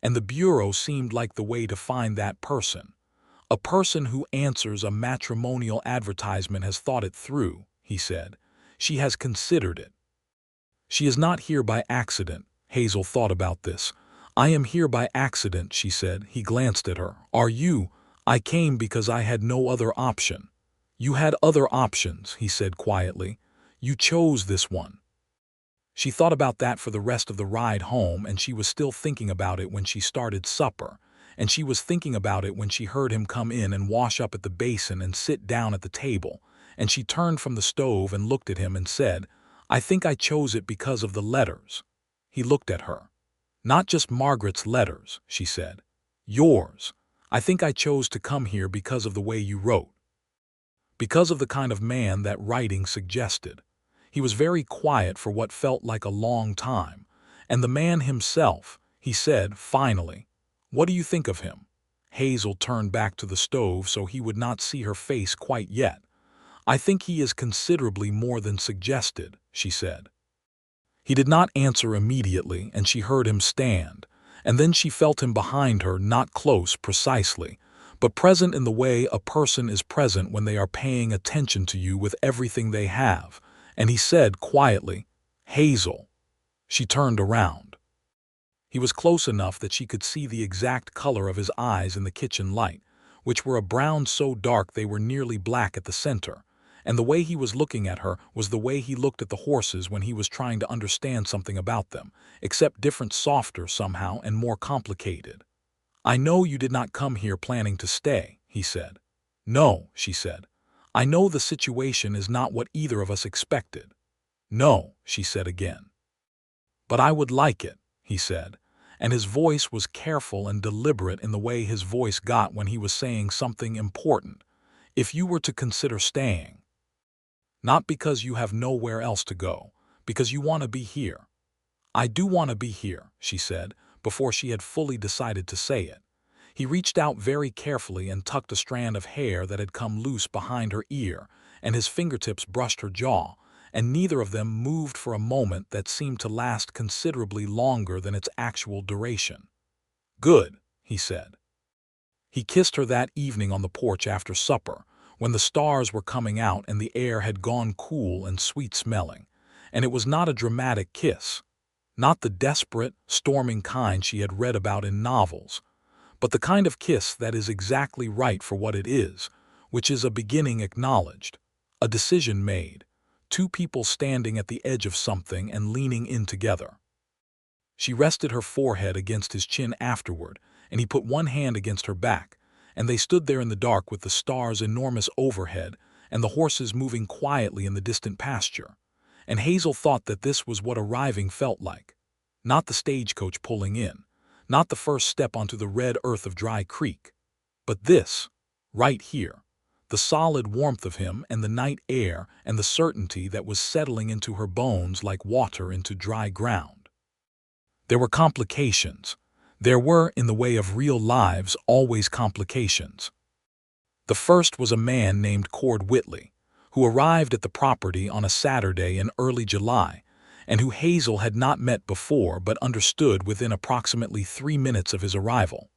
And the bureau seemed like the way to find that person. A person who answers a matrimonial advertisement has thought it through," he said. "She has considered it. She is not here by accident." Hazel thought about this. "I am here by accident," she said. He glanced at her. "Are you?" "I came because I had no other option." "You had other options," he said quietly. "You chose this one." She thought about that for the rest of the ride home, and she was still thinking about it when she started supper, and she was thinking about it when she heard him come in and wash up at the basin and sit down at the table, and she turned from the stove and looked at him and said, "I think I chose it because of the letters." He looked at her. "Not just Margaret's letters," she said. "Yours. I think I chose to come here because of the way you wrote. Because of the kind of man that writing suggested." He was very quiet for what felt like a long time. "And the man himself," he said finally. "What do you think of him?" Hazel turned back to the stove so he would not see her face quite yet. "I think he is considerably more than suggested," she said. He did not answer immediately, and she heard him stand, and then she felt him behind her, not close precisely, but present in the way a person is present when they are paying attention to you with everything they have, and he said quietly, "Hazel." She turned around. He was close enough that she could see the exact color of his eyes in the kitchen light, which were a brown so dark they were nearly black at the center, and the way he was looking at her was the way he looked at the horses when he was trying to understand something about them, except different, softer somehow, and more complicated. "I know you did not come here planning to stay," he said. "No," she said. "I know the situation is not what either of us expected." "No," she said again. "But I would like it," he said, and his voice was careful and deliberate in the way his voice got when he was saying something important. "If you were to consider staying. Not because you have nowhere else to go, because you want to be here." "I do want to be here," she said, before she had fully decided to say it. He reached out very carefully and tucked a strand of hair that had come loose behind her ear, and his fingertips brushed her jaw, and neither of them moved for a moment that seemed to last considerably longer than its actual duration. "Good," he said. He kissed her that evening on the porch after supper, when the stars were coming out and the air had gone cool and sweet-smelling, and it was not a dramatic kiss, not the desperate, storming kind she had read about in novels, but the kind of kiss that is exactly right for what it is, which is a beginning acknowledged, a decision made, two people standing at the edge of something and leaning in together. She rested her forehead against his chin afterward, and he put one hand against her back, and they stood there in the dark with the stars enormous overhead and the horses moving quietly in the distant pasture. And Hazel thought that this was what arriving felt like. Not the stagecoach pulling in, not the first step onto the red earth of Dry Creek, but this, right here, the solid warmth of him and the night air and the certainty that was settling into her bones like water into dry ground. There were complications. There were, in the way of real lives, always complications. The first was a man named Cord Whitley, who arrived at the property on a Saturday in early July, and who Hazel had not met before but understood within approximately 3 minutes of his arrival.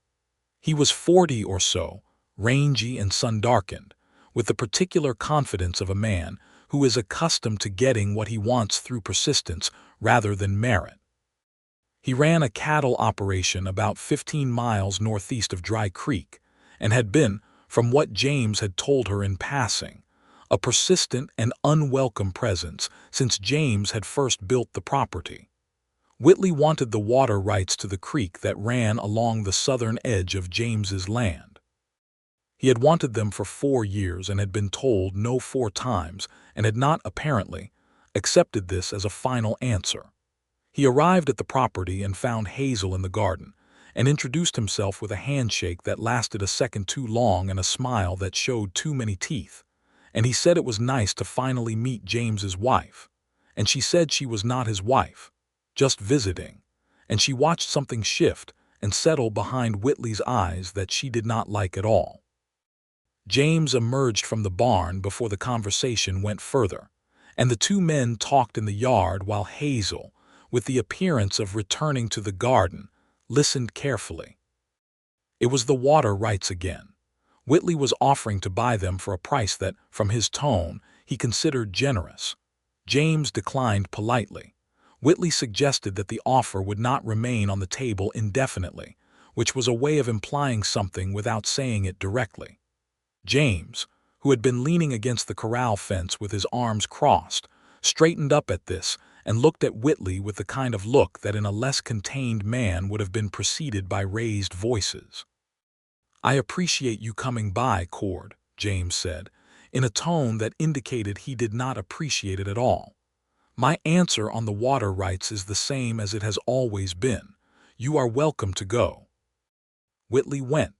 He was 40 or so, rangy and sun-darkened, with the particular confidence of a man who is accustomed to getting what he wants through persistence rather than merit. He ran a cattle operation about 15 miles northeast of Dry Creek, and had been, from what James had told her in passing, a persistent and unwelcome presence since James had first built the property. Whitley wanted the water rights to the creek that ran along the southern edge of James's land. He had wanted them for 4 years and had been told no 4 times and had not, apparently, accepted this as a final answer. He arrived at the property and found Hazel in the garden, and introduced himself with a handshake that lasted a second too long and a smile that showed too many teeth. And he said it was nice to finally meet James's wife. And she said she was not his wife, just visiting. And she watched something shift and settle behind Whitley's eyes that she did not like at all. James emerged from the barn before the conversation went further, and the two men talked in the yard while Hazel, with the appearance of returning to the garden, listened carefully. It was the water rights again. Whitley was offering to buy them for a price that, from his tone, he considered generous. James declined politely. Whitley suggested that the offer would not remain on the table indefinitely, which was a way of implying something without saying it directly. James, who had been leaning against the corral fence with his arms crossed, straightened up at this and looked at Whitley with the kind of look that in a less contained man would have been preceded by raised voices. "I appreciate you coming by, Cord," James said, in a tone that indicated he did not appreciate it at all. "My answer on the water rights is the same as it has always been. You are welcome to go." Whitley went.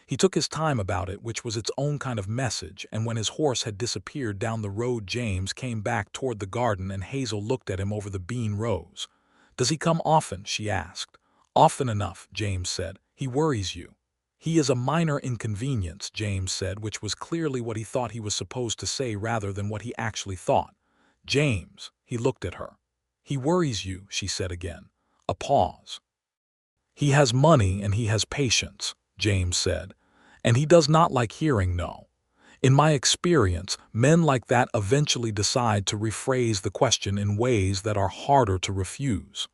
He took his time about it, which was its own kind of message, and when his horse had disappeared down the road, James came back toward the garden and Hazel looked at him over the bean rows. "Does he come often?" she asked. "Often enough," James said. "He worries you." "He is a minor inconvenience," James said, which was clearly what he thought he was supposed to say rather than what he actually thought. "James," he looked at her. "He worries you," she said again. A pause. "He has money and he has patience," James said, "and he does not like hearing no. In my experience, men like that eventually decide to rephrase the question in ways that are harder to refuse."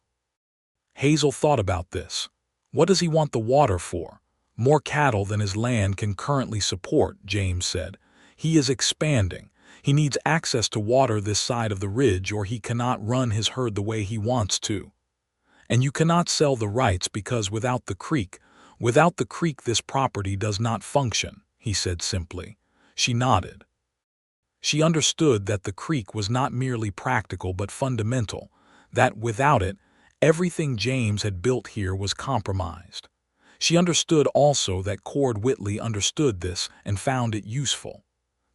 Hazel thought about this. What does he want the water for? More cattle than his land can currently support, James said. He is expanding. He needs access to water this side of the ridge or he cannot run his herd the way he wants to. And you cannot sell the rights because without the creek this property does not function, he said simply. She nodded. She understood that the creek was not merely practical but fundamental, that without it, everything James had built here was compromised. She understood also that Cord Whitley understood this and found it useful.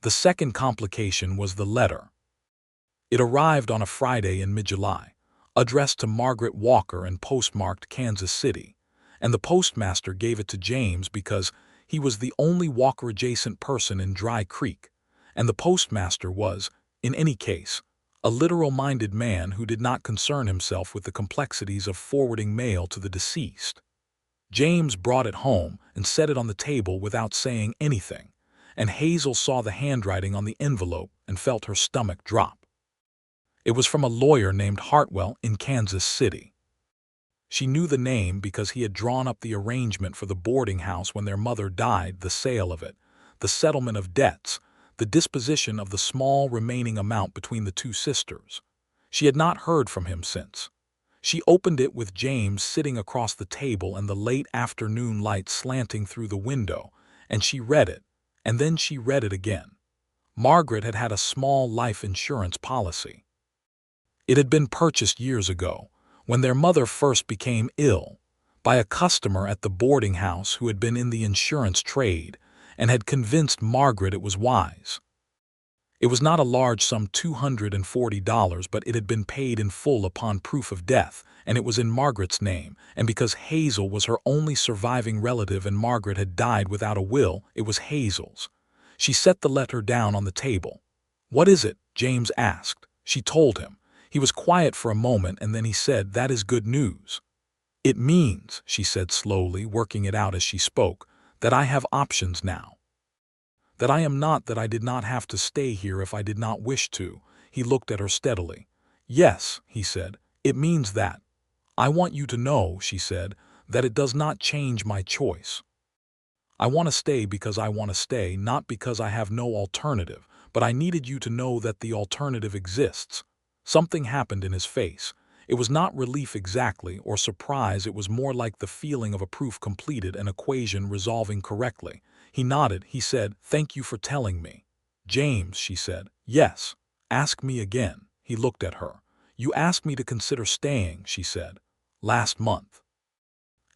The second complication was the letter. It arrived on a Friday in mid-July, addressed to Margaret Walker and postmarked Kansas City, and the postmaster gave it to James because he was the only Walker-adjacent person in Dry Creek, and the postmaster was, in any case, a literal-minded man who did not concern himself with the complexities of forwarding mail to the deceased. James brought it home and set it on the table without saying anything, and Hazel saw the handwriting on the envelope and felt her stomach drop. It was from a lawyer named Hartwell in Kansas City. She knew the name because he had drawn up the arrangement for the boarding house when their mother died, the sale of it, the settlement of debts, the disposition of the small remaining amount between the two sisters. She had not heard from him since. She opened it with James sitting across the table and the late afternoon light slanting through the window, and she read it, and then she read it again. Margaret had had a small life insurance policy. It had been purchased years ago, when their mother first became ill, by a customer at the boarding house who had been in the insurance trade and had convinced Margaret it was wise. It was not a large sum, $240, but it had been paid in full upon proof of death, and it was in Margaret's name, and because Hazel was her only surviving relative and Margaret had died without a will, it was Hazel's. She set the letter down on the table. "What is it?" James asked. She told him. He was quiet for a moment, and then he said, "That is good news." "It means," she said slowly, working it out as she spoke, "that I have options now. That I did not have to stay here if I did not wish to." He looked at her steadily. "Yes," he said, "it means that. I want you to know," she said, "that it does not change my choice. I want to stay because I want to stay, not because I have no alternative, but I needed you to know that the alternative exists." Something happened in his face. It was not relief exactly, or surprise, it was more like the feeling of a proof completed, an equation resolving correctly. He nodded. He said, "Thank you for telling me." "James," she said. "Yes. Ask me again." He looked at her. "You asked me to consider staying," she said, "last month.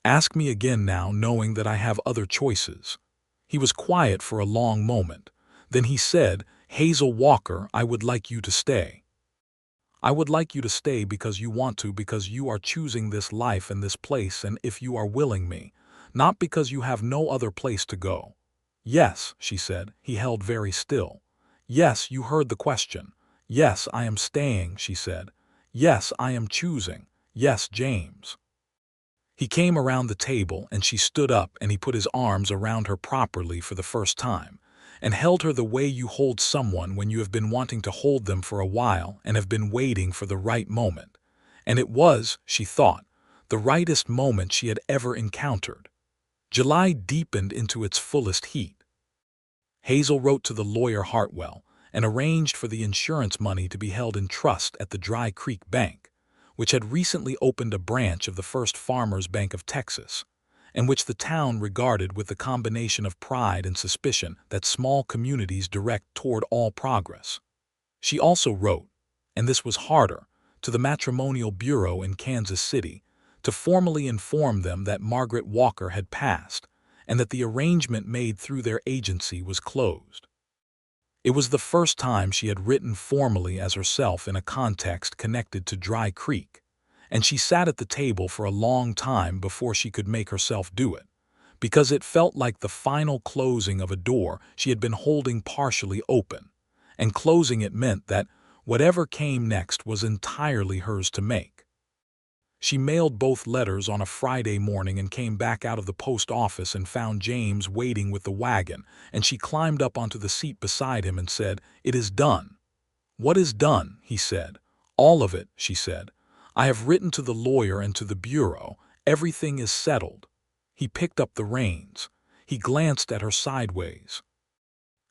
Ask me again now, knowing that I have other choices." He was quiet for a long moment. Then he said, "Hazel Walker, I would like you to stay. I would like you to stay because you want to, because you are choosing this life and this place, and if you are willing me, not because you have no other place to go." "Yes," she said. He held very still. "Yes, you heard the question. Yes, I am staying," she said. "Yes, I am choosing. Yes, James." He came around the table and she stood up, and he put his arms around her properly for the first time, and held her the way you hold someone when you have been wanting to hold them for a while and have been waiting for the right moment. And it was, she thought, the rightest moment she had ever encountered. July deepened into its fullest heat. Hazel wrote to the lawyer Hartwell and arranged for the insurance money to be held in trust at the Dry Creek Bank, which had recently opened a branch of the First Farmers Bank of Texas, and which the town regarded with the combination of pride and suspicion that small communities direct toward all progress. She also wrote, and this was harder, to the Matrimonial Bureau in Kansas City, to formally inform them that Margaret Walker had passed and that the arrangement made through their agency was closed. It was the first time she had written formally as herself in a context connected to Dry Creek, and she sat at the table for a long time before she could make herself do it, because it felt like the final closing of a door she had been holding partially open, and closing it meant that whatever came next was entirely hers to make. She mailed both letters on a Friday morning and came back out of the post office and found James waiting with the wagon, and she climbed up onto the seat beside him and said, "It is done." "What is done?" he said. "All of it," she said. "I have written to the lawyer and to the bureau. Everything is settled." He picked up the reins. He glanced at her sideways.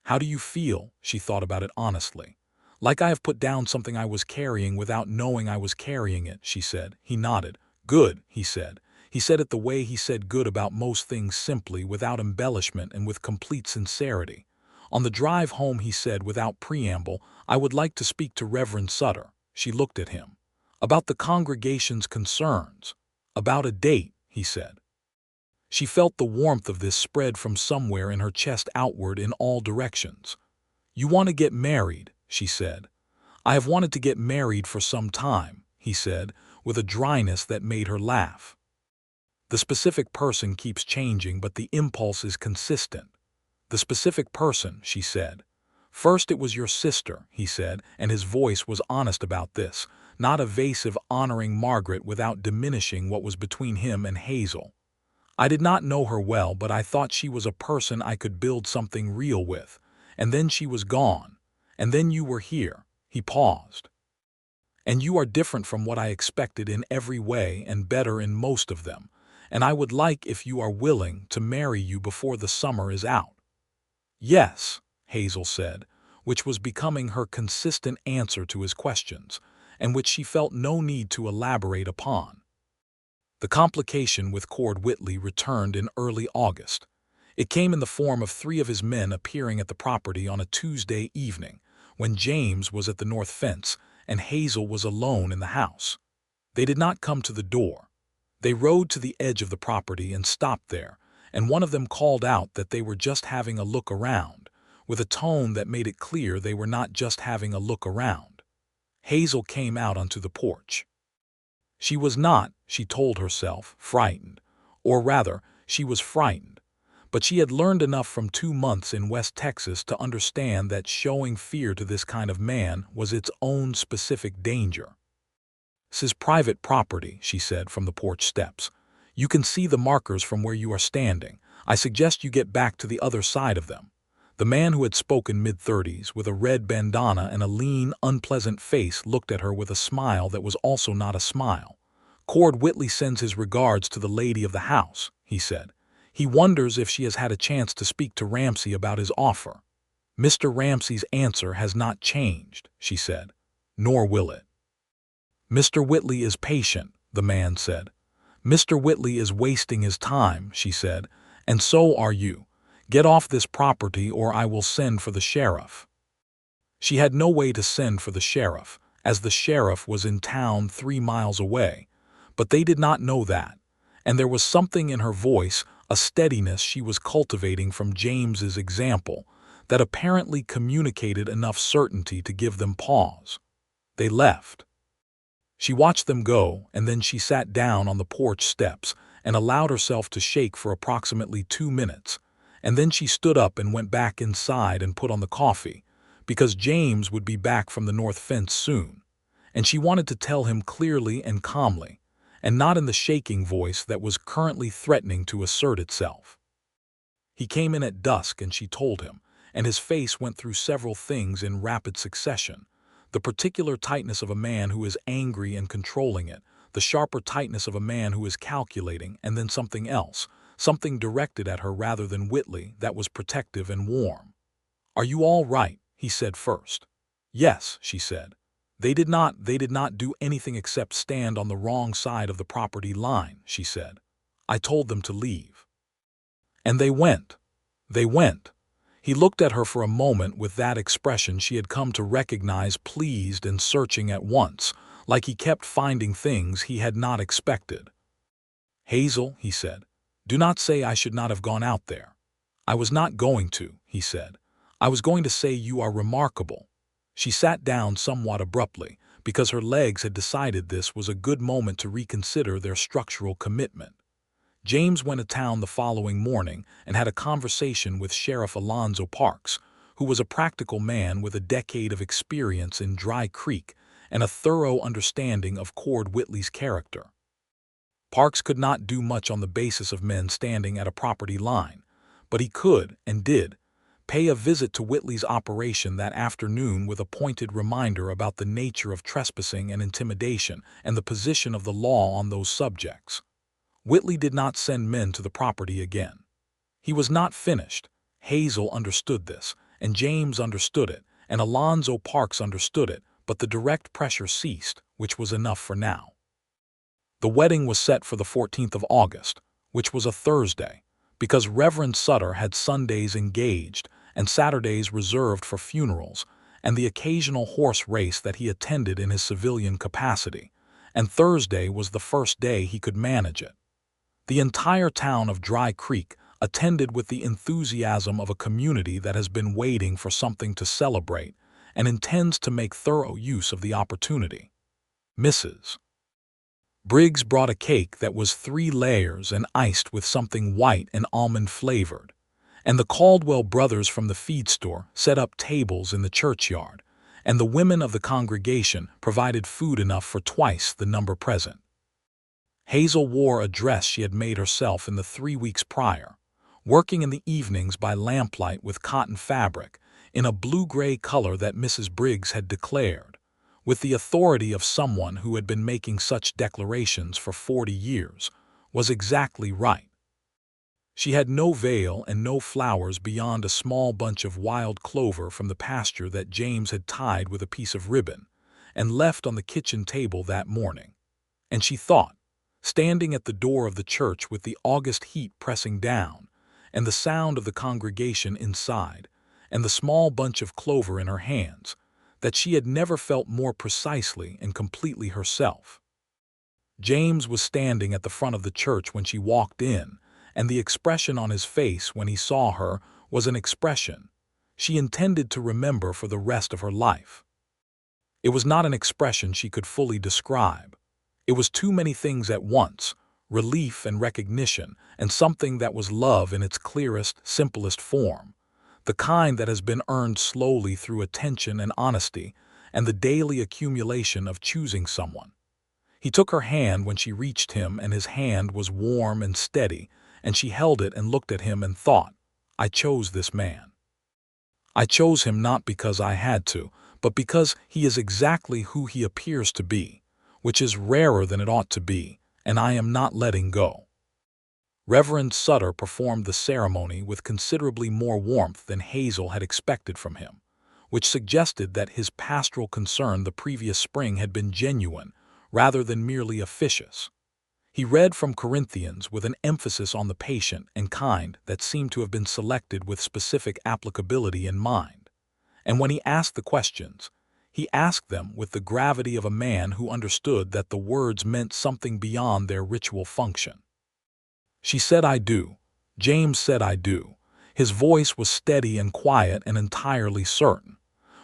"How do you feel?" She thought about it honestly. "Like I have put down something I was carrying without knowing I was carrying it," she said. He nodded. "Good," he said. He said it the way he said good about most things, simply, without embellishment and with complete sincerity. On the drive home he said without preamble, "I would like to speak to Reverend Sutter." She looked at him. "About the congregation's concerns." "About a date," he said. She felt the warmth of this spread from somewhere in her chest outward in all directions. "You want to get married," she said. "I have wanted to get married for some time," he said, with a dryness that made her laugh. "The specific person keeps changing, but the impulse is consistent." "The specific person," she said. "First it was your sister," he said, and his voice was honest about this, not evasive, honoring Margaret without diminishing what was between him and Hazel. "I did not know her well, but I thought she was a person I could build something real with. And then she was gone. And then you were here." He paused. "And you are different from what I expected in every way and better in most of them. And I would like, if you are willing, to marry you before the summer is out." "Yes," Hazel said, which was becoming her consistent answer to his questions, and which she felt no need to elaborate upon. The complication with Cord Whitley returned in early August. It came in the form of 3 of his men appearing at the property on a Tuesday evening, when James was at the north fence and Hazel was alone in the house. They did not come to the door. They rode to the edge of the property and stopped there, and one of them called out that they were just having a look around, with a tone that made it clear they were not just having a look around. Hazel came out onto the porch. She was not, she told herself, frightened. Or rather, she was frightened. But she had learned enough from 2 months in West Texas to understand that showing fear to this kind of man was its own specific danger. "This is private property," she said from the porch steps. "You can see the markers from where you are standing. I suggest you get back to the other side of them." The man, who had spoken, mid-30s, with a red bandana and a lean, unpleasant face, looked at her with a smile that was also not a smile. "Cord Whitley sends his regards to the lady of the house," he said. "He wonders if she has had a chance to speak to Ramsey about his offer." "Mr. Ramsey's answer has not changed," she said. "Nor will it." "Mr. Whitley is patient," the man said. "Mr. Whitley is wasting his time," she said, "and so are you. Get off this property or I will send for the sheriff." She had no way to send for the sheriff, as the sheriff was in town 3 miles away, but they did not know that, and there was something in her voice, a steadiness she was cultivating from James's example, that apparently communicated enough certainty to give them pause. They left. She watched them go, and then she sat down on the porch steps and allowed herself to shake for approximately 2 minutes. And then she stood up and went back inside and put on the coffee, because James would be back from the north fence soon, and she wanted to tell him clearly and calmly, and not in the shaking voice that was currently threatening to assert itself. He came in at dusk and she told him, and his face went through several things in rapid succession. The particular tightness of a man who is angry and controlling it, the sharper tightness of a man who is calculating, and then something else, something directed at her rather than Whitley, that was protective and warm. "Are you all right?" he said first. "Yes," she said. They did not do anything except stand on the wrong side of the property line," she said. "I told them to leave." "And they went." "They went." He looked at her for a moment with that expression she had come to recognize, pleased and searching at once, like he kept finding things he had not expected. "Hazel," he said, "do not say I should not have gone out there." "I was not going to," he said. "I was going to say you are remarkable." She sat down somewhat abruptly, because her legs had decided this was a good moment to reconsider their structural commitment. James went to town the following morning and had a conversation with Sheriff Alonzo Parks, who was a practical man with a decade of experience in Dry Creek and a thorough understanding of Cord Whitley's character. Parks could not do much on the basis of men standing at a property line, but he could, and did, pay a visit to Whitley's operation that afternoon with a pointed reminder about the nature of trespassing and intimidation and the position of the law on those subjects. Whitley did not send men to the property again. He was not finished. Hazel understood this, and James understood it, and Alonzo Parks understood it, but the direct pressure ceased, which was enough for now. The wedding was set for the 14th of August, which was a Thursday, because Reverend Sutter had Sundays engaged and Saturdays reserved for funerals and the occasional horse race that he attended in his civilian capacity, and Thursday was the first day he could manage it. The entire town of Dry Creek attended with the enthusiasm of a community that has been waiting for something to celebrate and intends to make thorough use of the opportunity. Mrs. Briggs brought a cake that was 3 layers and iced with something white and almond-flavored, and the Caldwell brothers from the feed store set up tables in the churchyard, and the women of the congregation provided food enough for twice the number present. Hazel wore a dress she had made herself in the 3 weeks prior, working in the evenings by lamplight with cotton fabric in a blue-gray color that Mrs. Briggs had declared, with the authority of someone who had been making such declarations for 40 years, was exactly right. She had no veil and no flowers beyond a small bunch of wild clover from the pasture that James had tied with a piece of ribbon and left on the kitchen table that morning. And she thought, standing at the door of the church with the August heat pressing down, and the sound of the congregation inside, and the small bunch of clover in her hands, that she had never felt more precisely and completely herself. James was standing at the front of the church when she walked in, and the expression on his face when he saw her was an expression she intended to remember for the rest of her life. It was not an expression she could fully describe. It was too many things at once, relief and recognition, and something that was love in its clearest, simplest form, the kind that has been earned slowly through attention and honesty and the daily accumulation of choosing someone. He took her hand when she reached him, and his hand was warm and steady, and she held it and looked at him and thought, I chose this man. I chose him not because I had to, but because he is exactly who he appears to be, which is rarer than it ought to be, and I am not letting go. Reverend Sutter performed the ceremony with considerably more warmth than Hazel had expected from him, which suggested that his pastoral concern the previous spring had been genuine rather than merely officious. He read from Corinthians with an emphasis on the patient and kind that seemed to have been selected with specific applicability in mind, and when he asked the questions, he asked them with the gravity of a man who understood that the words meant something beyond their ritual function. She said, I do. James said, I do. His voice was steady and quiet and entirely certain.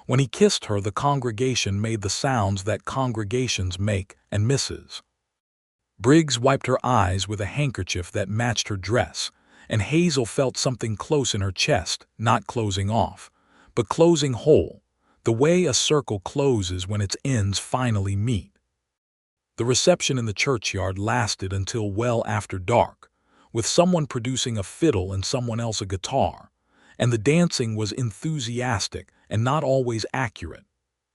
When he kissed her, the congregation made the sounds that congregations make, and Mrs. Briggs wiped her eyes with a handkerchief that matched her dress, and Hazel felt something close in her chest, not closing off, but closing whole, the way a circle closes when its ends finally meet. The reception in the churchyard lasted until well after dark, with someone producing a fiddle and someone else a guitar, and the dancing was enthusiastic and not always accurate,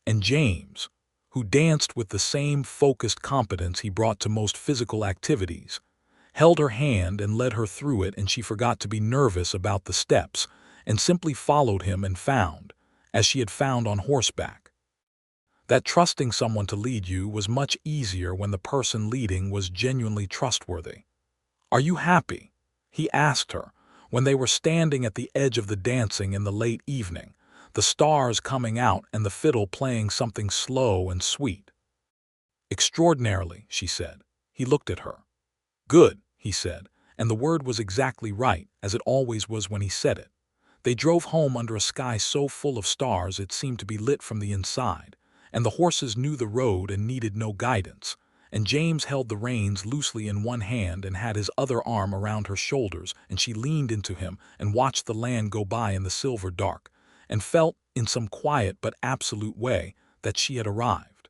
and James, who danced with the same focused competence he brought to most physical activities, held her hand and led her through it, and she forgot to be nervous about the steps and simply followed him and found, as she had found on horseback, that trusting someone to lead you was much easier when the person leading was genuinely trustworthy. Are you happy? He asked her, when they were standing at the edge of the dancing in the late evening, the stars coming out and the fiddle playing something slow and sweet. Extraordinarily, she said. He looked at her. Good, he said, and the word was exactly right, as it always was when he said it. They drove home under a sky so full of stars it seemed to be lit from the inside, and the horses knew the road and needed no guidance, and James held the reins loosely in one hand and had his other arm around her shoulders, and she leaned into him and watched the land go by in the silver dark, and felt, in some quiet but absolute way, that she had arrived.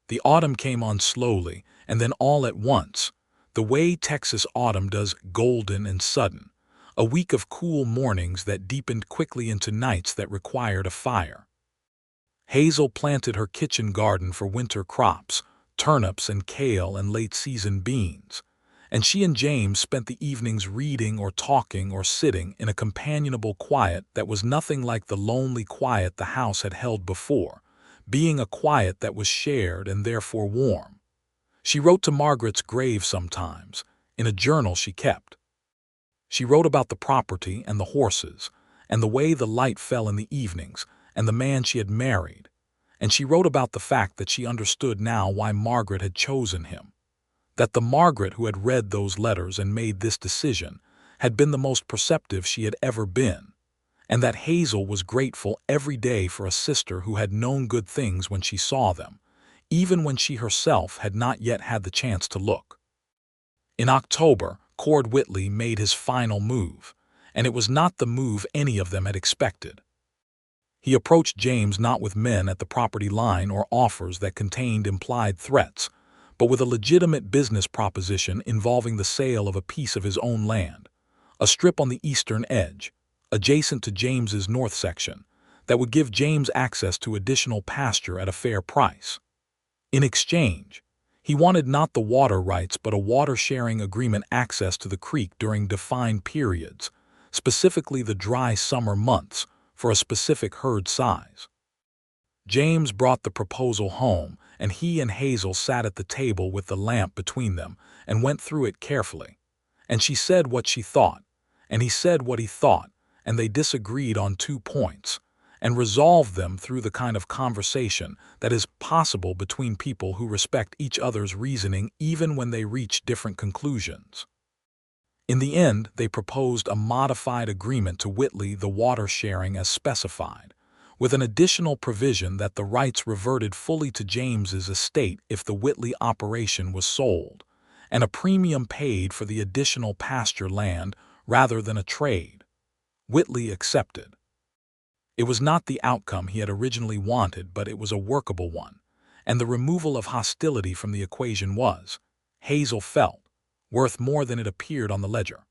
The autumn came on slowly, and then all at once, the way Texas autumn does, golden and sudden, a week of cool mornings that deepened quickly into nights that required a fire. Hazel planted her kitchen garden for winter crops, turnips and kale and late-season beans, and she and James spent the evenings reading or talking or sitting in a companionable quiet that was nothing like the lonely quiet the house had held before, being a quiet that was shared and therefore warm. She wrote to Margaret's grave sometimes, in a journal she kept. She wrote about the property and the horses, and the way the light fell in the evenings, and the man she had married, and she wrote about the fact that she understood now why Margaret had chosen him, that the Margaret who had read those letters and made this decision had been the most perceptive she had ever been, and that Hazel was grateful every day for a sister who had known good things when she saw them, even when she herself had not yet had the chance to look. In October, Cord Whitley made his final move, and it was not the move any of them had expected. He approached James not with men at the property line or offers that contained implied threats, but with a legitimate business proposition involving the sale of a piece of his own land, a strip on the eastern edge, adjacent to James's north section, that would give James access to additional pasture at a fair price. In exchange, he wanted not the water rights but a water-sharing agreement access to the creek during defined periods, specifically the dry summer months, for a specific herd size. James brought the proposal home, and he and Hazel sat at the table with the lamp between them and went through it carefully. And she said what she thought, and he said what he thought, and they disagreed on 2 points, and resolved them through the kind of conversation that is possible between people who respect each other's reasoning even when they reach different conclusions. In the end, they proposed a modified agreement to Whitley the water sharing as specified, with an additional provision that the rights reverted fully to James's estate if the Whitley operation was sold, and a premium paid for the additional pasture land rather than a trade. Whitley accepted. It was not the outcome he had originally wanted, but it was a workable one, and the removal of hostility from the equation was, Hazel felt, worth more than it appeared on the ledger.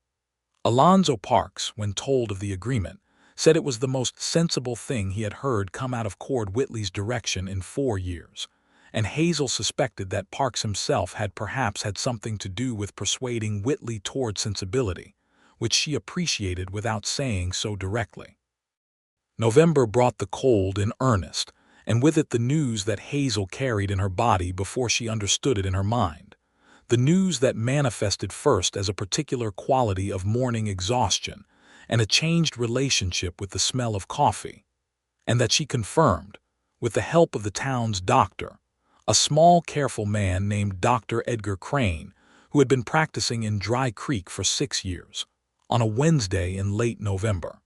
Alonzo Parks, when told of the agreement, said it was the most sensible thing he had heard come out of Cord Whitley's direction in 4 years, and Hazel suspected that Parks himself had perhaps had something to do with persuading Whitley toward sensibility, which she appreciated without saying so directly. November brought the cold in earnest, and with it the news that Hazel carried in her body before she understood it in her mind, the news that manifested first as a particular quality of morning exhaustion and a changed relationship with the smell of coffee, and that she confirmed, with the help of the town's doctor, a small, careful man named Dr. Edgar Crane, who had been practicing in Dry Creek for 6 years, on a Wednesday in late November.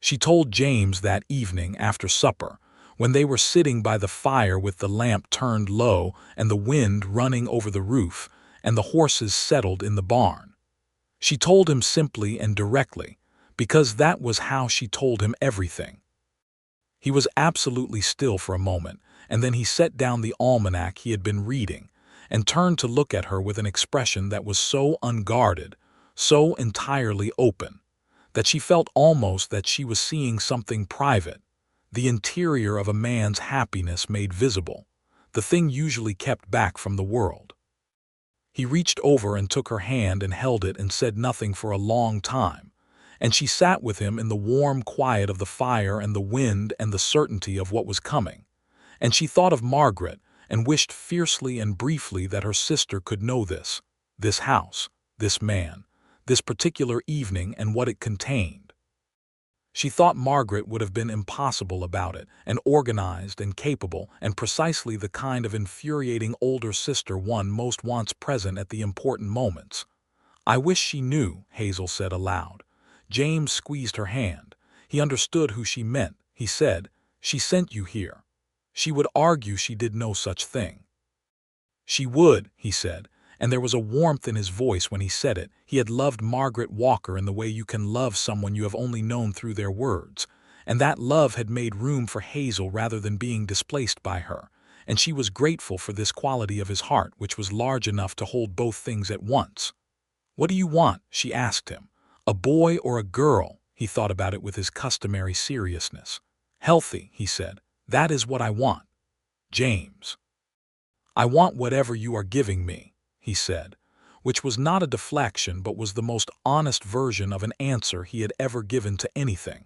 She told James that evening after supper, when they were sitting by the fire with the lamp turned low and the wind running over the roof and the horses settled in the barn. She told him simply and directly, because that was how she told him everything. He was absolutely still for a moment, and then he set down the almanac he had been reading and turned to look at her with an expression that was so unguarded, so entirely open, that she felt almost that she was seeing something private, the interior of a man's happiness made visible, the thing usually kept back from the world. He reached over and took her hand and held it and said nothing for a long time, and she sat with him in the warm quiet of the fire and the wind and the certainty of what was coming, and she thought of Margaret and wished fiercely and briefly that her sister could know this house, this man, this particular evening and what it contained. She thought Margaret would have been impossible about it, and organized and capable, and precisely the kind of infuriating older sister one most wants present at the important moments. "I wish she knew," Hazel said aloud. James squeezed her hand. He understood who she meant. He said, "She sent you here. She would argue she did no such thing." "She would," he said, and there was a warmth in his voice when he said it. He had loved Margaret Walker in the way you can love someone you have only known through their words, and that love had made room for Hazel rather than being displaced by her, and she was grateful for this quality of his heart which was large enough to hold both things at once. "What do you want?" she asked him. "A boy or a girl?" He thought about it with his customary seriousness. "Healthy," he said. "That is what I want." "James." "I want whatever you are giving me," he said, which was not a deflection but was the most honest version of an answer he had ever given to anything.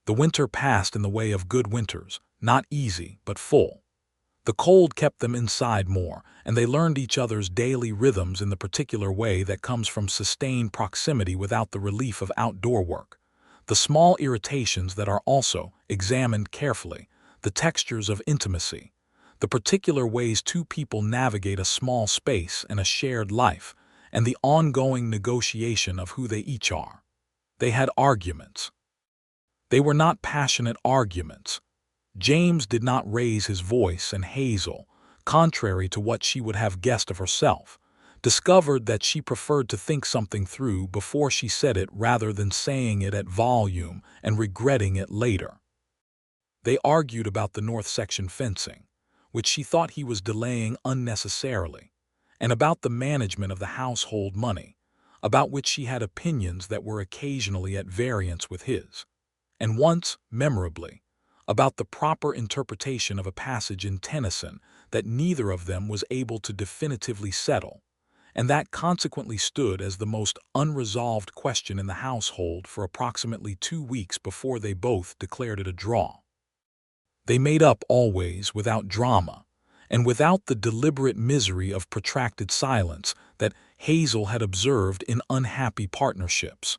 The winter passed in the way of good winters, not easy but full. The cold kept them inside more, and they learned each other's daily rhythms in the particular way that comes from sustained proximity without the relief of outdoor work. The small irritations that are also examined carefully, the textures of intimacy, the particular ways two people navigate a small space and a shared life, and the ongoing negotiation of who they each are. They had arguments. They were not passionate arguments. James did not raise his voice, and Hazel, contrary to what she would have guessed of herself, discovered that she preferred to think something through before she said it rather than saying it at volume and regretting it later. They argued about the north section fencing, which she thought he was delaying unnecessarily, and about the management of the household money, about which she had opinions that were occasionally at variance with his, and once, memorably, about the proper interpretation of a passage in Tennyson that neither of them was able to definitively settle, and that consequently stood as the most unresolved question in the household for approximately 2 weeks before they both declared it a draw. They made up always without drama, and without the deliberate misery of protracted silence that Hazel had observed in unhappy partnerships.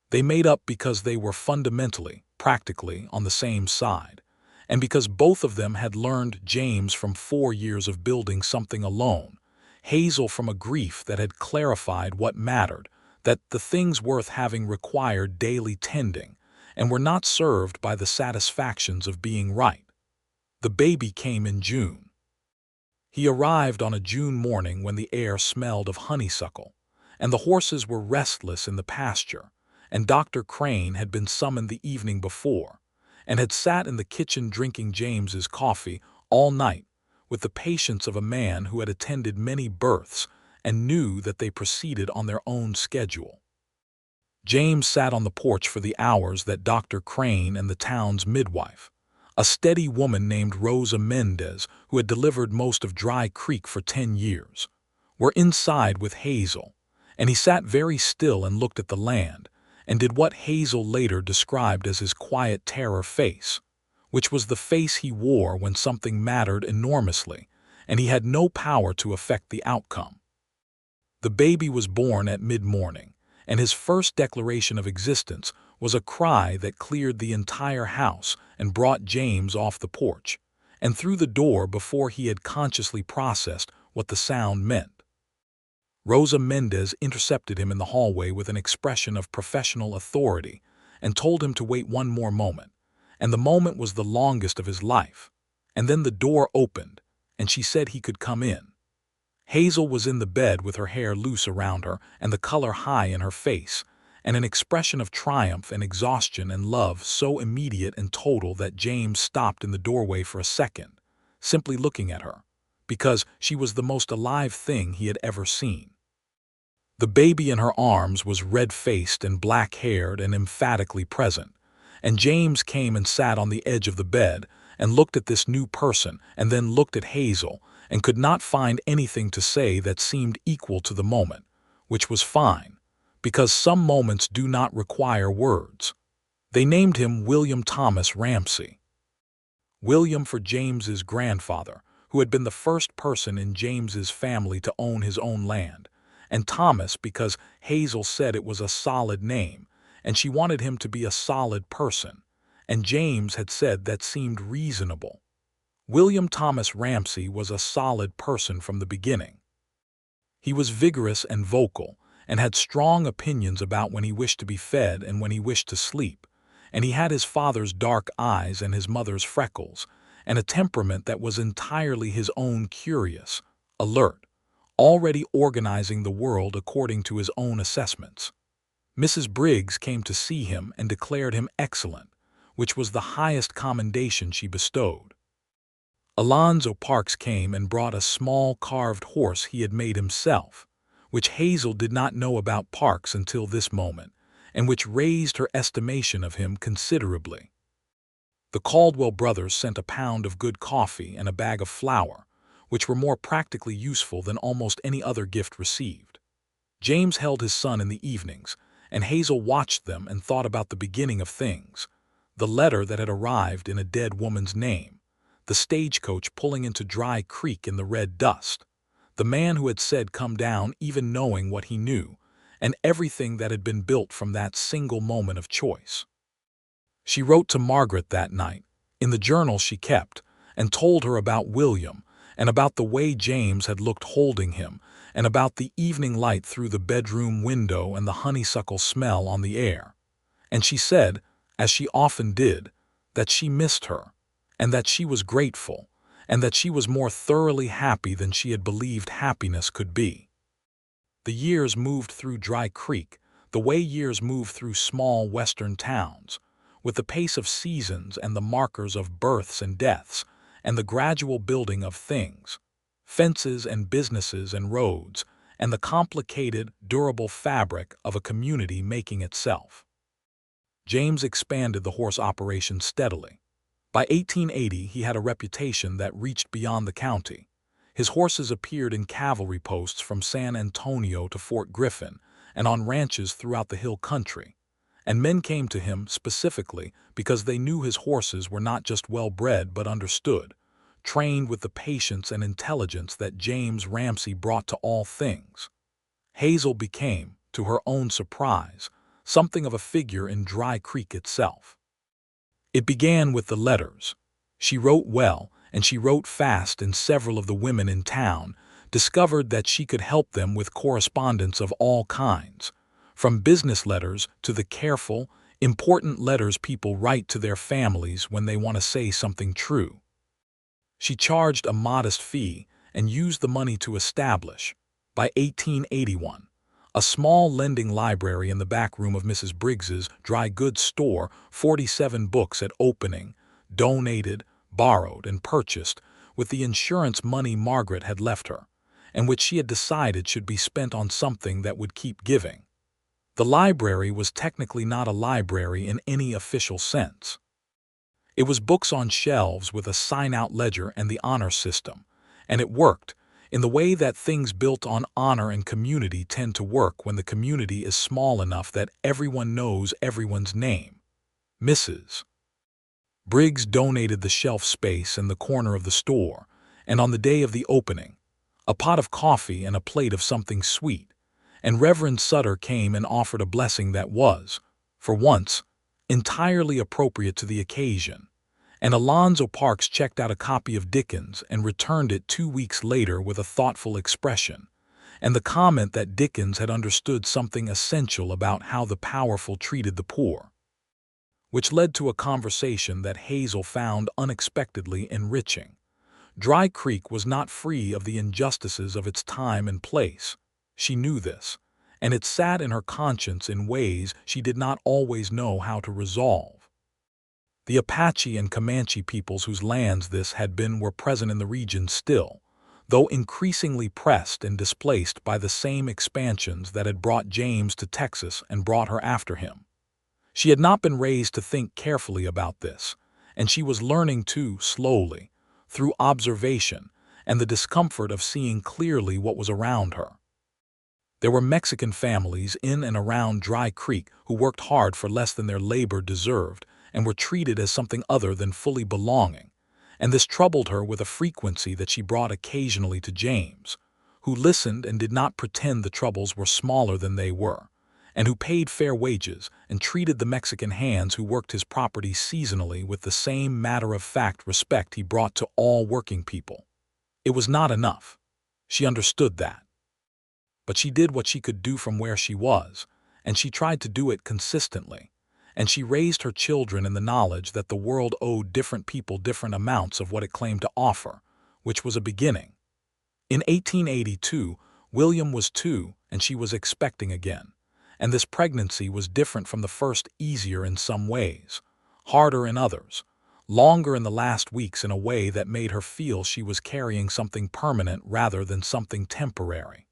They made up because they were fundamentally, practically, on the same side, and because both of them had learned, James from 4 years of building something alone, Hazel from a grief that had clarified what mattered, that the things worth having required daily tending, and were not served by the satisfactions of being right. The baby came in June. He arrived on a June morning when the air smelled of honeysuckle, and the horses were restless in the pasture, and Dr. Crane had been summoned the evening before, and had sat in the kitchen drinking James's coffee all night with the patience of a man who had attended many births and knew that they proceeded on their own schedule. James sat on the porch for the hours that Dr. Crane and the town's midwife, a steady woman named Rosa Mendez, who had delivered most of Dry Creek for 10 years, were inside with Hazel, and he sat very still and looked at the land, and did what Hazel later described as his quiet terror face, which was the face he wore when something mattered enormously, and he had no power to affect the outcome. The baby was born at mid-morning, and his first declaration of existence was a cry that cleared the entire house and brought James off the porch, and through the door before he had consciously processed what the sound meant. Rosa Mendez intercepted him in the hallway with an expression of professional authority and told him to wait one more moment, and the moment was the longest of his life, and then the door opened, and she said he could come in. Hazel was in the bed with her hair loose around her and the color high in her face, and an expression of triumph and exhaustion and love so immediate and total that James stopped in the doorway for a second, simply looking at her, because she was the most alive thing he had ever seen. The baby in her arms was red-faced and black-haired and emphatically present, and James came and sat on the edge of the bed and looked at this new person and then looked at Hazel and could not find anything to say that seemed equal to the moment, which was fine, because some moments do not require words. They named him William Thomas Ramsey. William for James's grandfather, who had been the first person in James's family to own his own land, and Thomas because Hazel said it was a solid name, and she wanted him to be a solid person, and James had said that seemed reasonable. William Thomas Ramsey was a solid person from the beginning. He was vigorous and vocal, and had strong opinions about when he wished to be fed and when he wished to sleep, and he had his father's dark eyes and his mother's freckles, and a temperament that was entirely his own, curious, alert, already organizing the world according to his own assessments. Mrs. Briggs came to see him and declared him excellent, which was the highest commendation she bestowed. Alonzo Parks came and brought a small carved horse he had made himself, which Hazel did not know about Parks until this moment, and which raised her estimation of him considerably. The Caldwell brothers sent a pound of good coffee and a bag of flour, which were more practically useful than almost any other gift received. James held his son in the evenings, and Hazel watched them and thought about the beginning of things. The letter that had arrived in a dead woman's name, the stagecoach pulling into Dry Creek in the red dust, the man who had said come down even knowing what he knew, and everything that had been built from that single moment of choice. She wrote to Margaret that night, in the journal she kept, and told her about William, and about the way James had looked holding him, and about the evening light through the bedroom window and the honeysuckle smell on the air. And she said, as she often did, that she missed her, and that she was grateful, and that she was more thoroughly happy than she had believed happiness could be. The years moved through Dry Creek, the way years move through small western towns, with the pace of seasons and the markers of births and deaths, and the gradual building of things, fences and businesses and roads, and the complicated, durable fabric of a community making itself. James expanded the horse operation steadily. By 1880, he had a reputation that reached beyond the county. His horses appeared in cavalry posts from San Antonio to Fort Griffin and on ranches throughout the hill country. And men came to him specifically because they knew his horses were not just well-bred but understood, trained with the patience and intelligence that James Ramsey brought to all things. Hazel became, to her own surprise, something of a figure in Dry Creek itself. It began with the letters. She wrote well, and she wrote fast, and several of the women in town discovered that she could help them with correspondence of all kinds, from business letters to the careful, important letters people write to their families when they want to say something true. She charged a modest fee and used the money to establish, by 1881, a small lending library in the back room of Mrs. Briggs's dry goods store, 47 books at opening, donated, borrowed, and purchased with the insurance money Margaret had left her, and which she had decided should be spent on something that would keep giving. The library was technically not a library in any official sense. It was books on shelves with a sign-out ledger and the honor system, and it worked in the way that things built on honor and community tend to work when the community is small enough that everyone knows everyone's name. Mrs. Briggs donated the shelf space in the corner of the store, and on the day of the opening, a pot of coffee and a plate of something sweet, and Reverend Sutter came and offered a blessing that was, for once, entirely appropriate to the occasion, and Alonzo Parks checked out a copy of Dickens and returned it 2 weeks later with a thoughtful expression, and the comment that Dickens had understood something essential about how the powerful treated the poor, which led to a conversation that Hazel found unexpectedly enriching. Dry Creek was not free of the injustices of its time and place. She knew this, and it sat in her conscience in ways she did not always know how to resolve. The Apache and Comanche peoples whose lands this had been were present in the region still, though increasingly pressed and displaced by the same expansions that had brought James to Texas and brought her after him. She had not been raised to think carefully about this, and she was learning to, slowly, through observation and the discomfort of seeing clearly what was around her. There were Mexican families in and around Dry Creek who worked hard for less than their labor deserved and were treated as something other than fully belonging, and this troubled her with a frequency that she brought occasionally to James, who listened and did not pretend the troubles were smaller than they were, and who paid fair wages and treated the Mexican hands who worked his property seasonally with the same matter-of-fact respect he brought to all working people. It was not enough. She understood that. But she did what she could do from where she was, and she tried to do it consistently, and she raised her children in the knowledge that the world owed different people different amounts of what it claimed to offer, which was a beginning. In 1882, William was 2, and she was expecting again, and this pregnancy was different from the first, easier in some ways, harder in others, longer in the last weeks in a way that made her feel she was carrying something permanent rather than something temporary.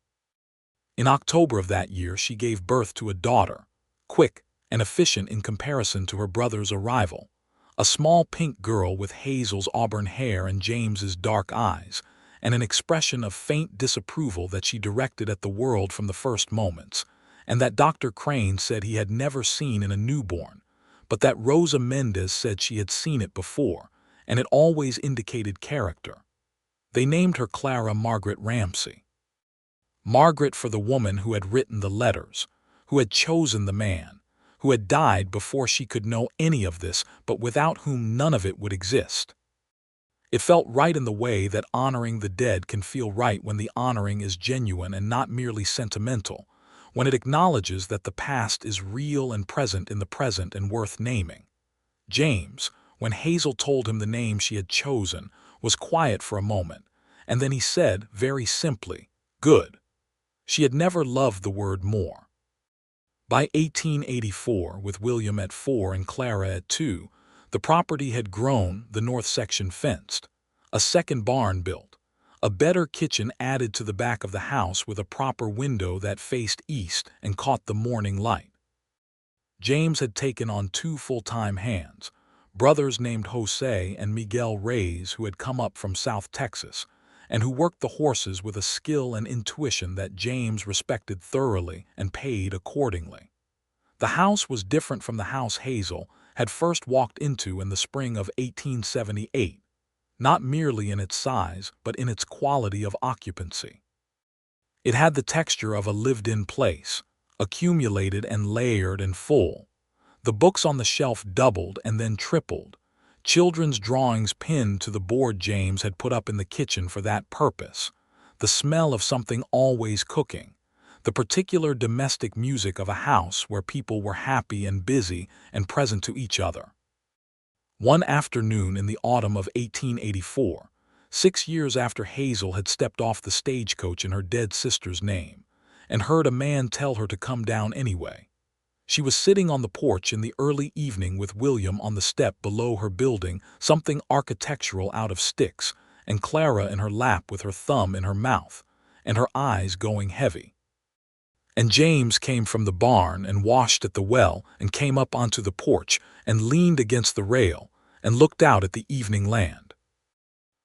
In October of that year, she gave birth to a daughter, quick and efficient in comparison to her brother's arrival, a small pink girl with Hazel's auburn hair and James's dark eyes, and an expression of faint disapproval that she directed at the world from the first moments, and that Dr. Crane said he had never seen in a newborn, but that Rosa Mendez said she had seen it before, and it always indicated character. They named her Clara Margaret Ramsey. Margaret for the woman who had written the letters, who had chosen the man, who had died before she could know any of this, but without whom none of it would exist. It felt right in the way that honoring the dead can feel right when the honoring is genuine and not merely sentimental, when it acknowledges that the past is real and present in the present and worth naming. James, when Hazel told him the name she had chosen, was quiet for a moment, and then he said, very simply, "Good." She had never loved the word more. By 1884, with William at 4 and Clara at 2, the property had grown, the north section fenced, a second barn built, a better kitchen added to the back of the house with a proper window that faced east and caught the morning light. James had taken on 2 full-time hands, brothers named Jose and Miguel Reyes, who had come up from South Texas, and who worked the horses with a skill and intuition that James respected thoroughly and paid accordingly. The house was different from the house Hazel had first walked into in the spring of 1878, not merely in its size, but in its quality of occupancy. It had the texture of a lived-in place, accumulated and layered and full. The books on the shelf doubled and then tripled, children's drawings pinned to the board James had put up in the kitchen for that purpose, the smell of something always cooking, the particular domestic music of a house where people were happy and busy and present to each other. One afternoon in the autumn of 1884, 6 years after Hazel had stepped off the stagecoach in her dead sister's name, and heard a man tell her to come down anyway, she was sitting on the porch in the early evening with William on the step below her building something architectural out of sticks, and Clara in her lap with her thumb in her mouth, and her eyes going heavy. And James came from the barn and washed at the well and came up onto the porch and leaned against the rail and looked out at the evening land.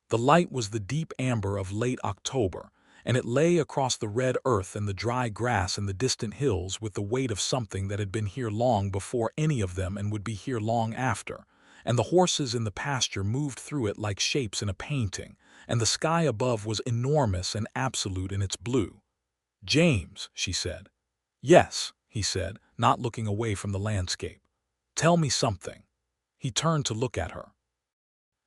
The light was the deep amber of late October, and it lay across the red earth and the dry grass and the distant hills with the weight of something that had been here long before any of them and would be here long after, and the horses in the pasture moved through it like shapes in a painting, and the sky above was enormous and absolute in its blue. "James," she said. "Yes," he said, not looking away from the landscape. "Tell me something." He turned to look at her.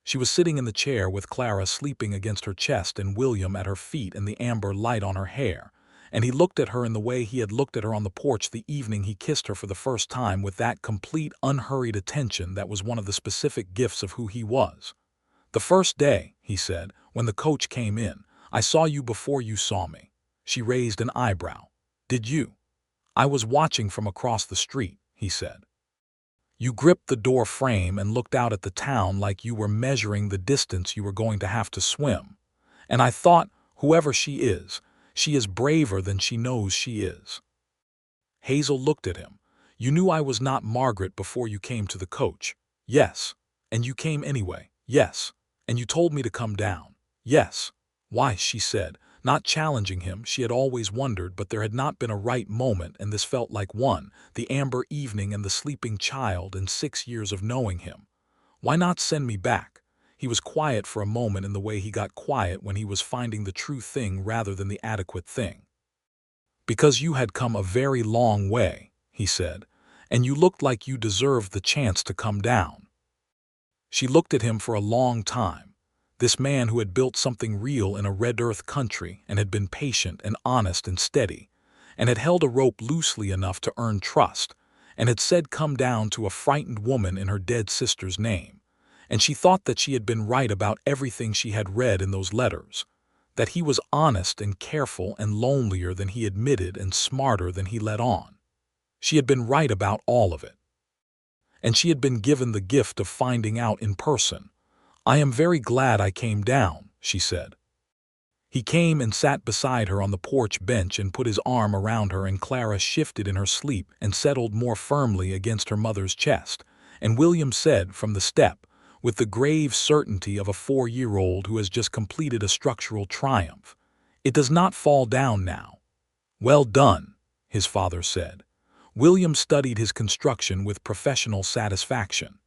She was sitting in the chair with Clara sleeping against her chest and William at her feet and the amber light on her hair, and he looked at her in the way he had looked at her on the porch the evening he kissed her for the first time, with that complete, unhurried attention that was one of the specific gifts of who he was. "The first day," he said, "when the coach came in, I saw you before you saw me." She raised an eyebrow. "Did you?" "I was watching from across the street," he said. "You gripped the door frame and looked out at the town like you were measuring the distance you were going to have to swim. And I thought, whoever she is braver than she knows she is." Hazel looked at him. "You knew I was not Margaret before you came to the coach." "Yes." "And you came anyway." "Yes." "And you told me to come down." "Yes." "Why?" she said, not challenging him. She had always wondered, but there had not been a right moment, and this felt like one, the amber evening and the sleeping child and 6 years of knowing him. "Why not send me back?" He was quiet for a moment in the way he got quiet when he was finding the true thing rather than the adequate thing. "Because you had come a very long way," he said, "and you looked like you deserved the chance to come down." She looked at him for a long time. This man who had built something real in a red earth country and had been patient and honest and steady, and had held a rope loosely enough to earn trust, and had said come down to a frightened woman in her dead sister's name, and she thought that she had been right about everything she had read in those letters, that he was honest and careful and lonelier than he admitted and smarter than he let on. She had been right about all of it. And she had been given the gift of finding out in person. "I am very glad I came down," she said. He came and sat beside her on the porch bench and put his arm around her, and Clara shifted in her sleep and settled more firmly against her mother's chest, and William said from the step, with the grave certainty of a 4-year-old who has just completed a structural triumph. "It does not fall down now." "Well done," his father said. William studied his construction with professional satisfaction.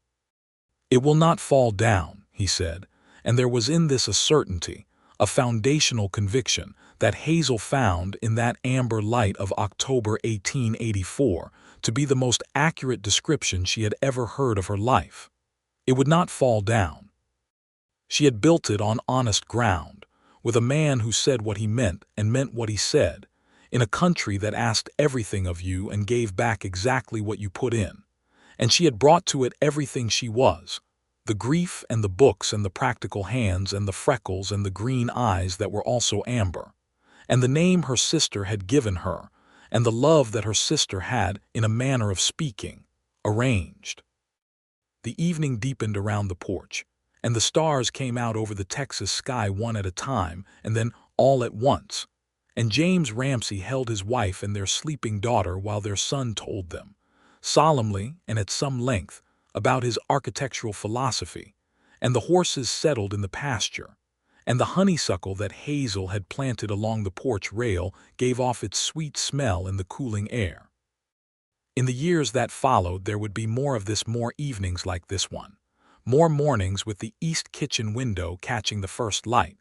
"It will not fall down," he said, and there was in this a certainty, a foundational conviction, that Hazel found in that amber light of October 1884 to be the most accurate description she had ever heard of her life. It would not fall down. She had built it on honest ground, with a man who said what he meant and meant what he said, in a country that asked everything of you and gave back exactly what you put in. And she had brought to it everything she was, the grief and the books and the practical hands and the freckles and the green eyes that were also amber, and the name her sister had given her, and the love that her sister had, in a manner of speaking, arranged. The evening deepened around the porch, and the stars came out over the Texas sky one at a time and then all at once, and James Ramsey held his wife and their sleeping daughter while their son told them, solemnly and at some length, about his architectural philosophy, and the horses settled in the pasture, and the honeysuckle that Hazel had planted along the porch rail gave off its sweet smell in the cooling air. In the years that followed there would be more of this, more evenings like this one, more mornings with the east kitchen window catching the first light,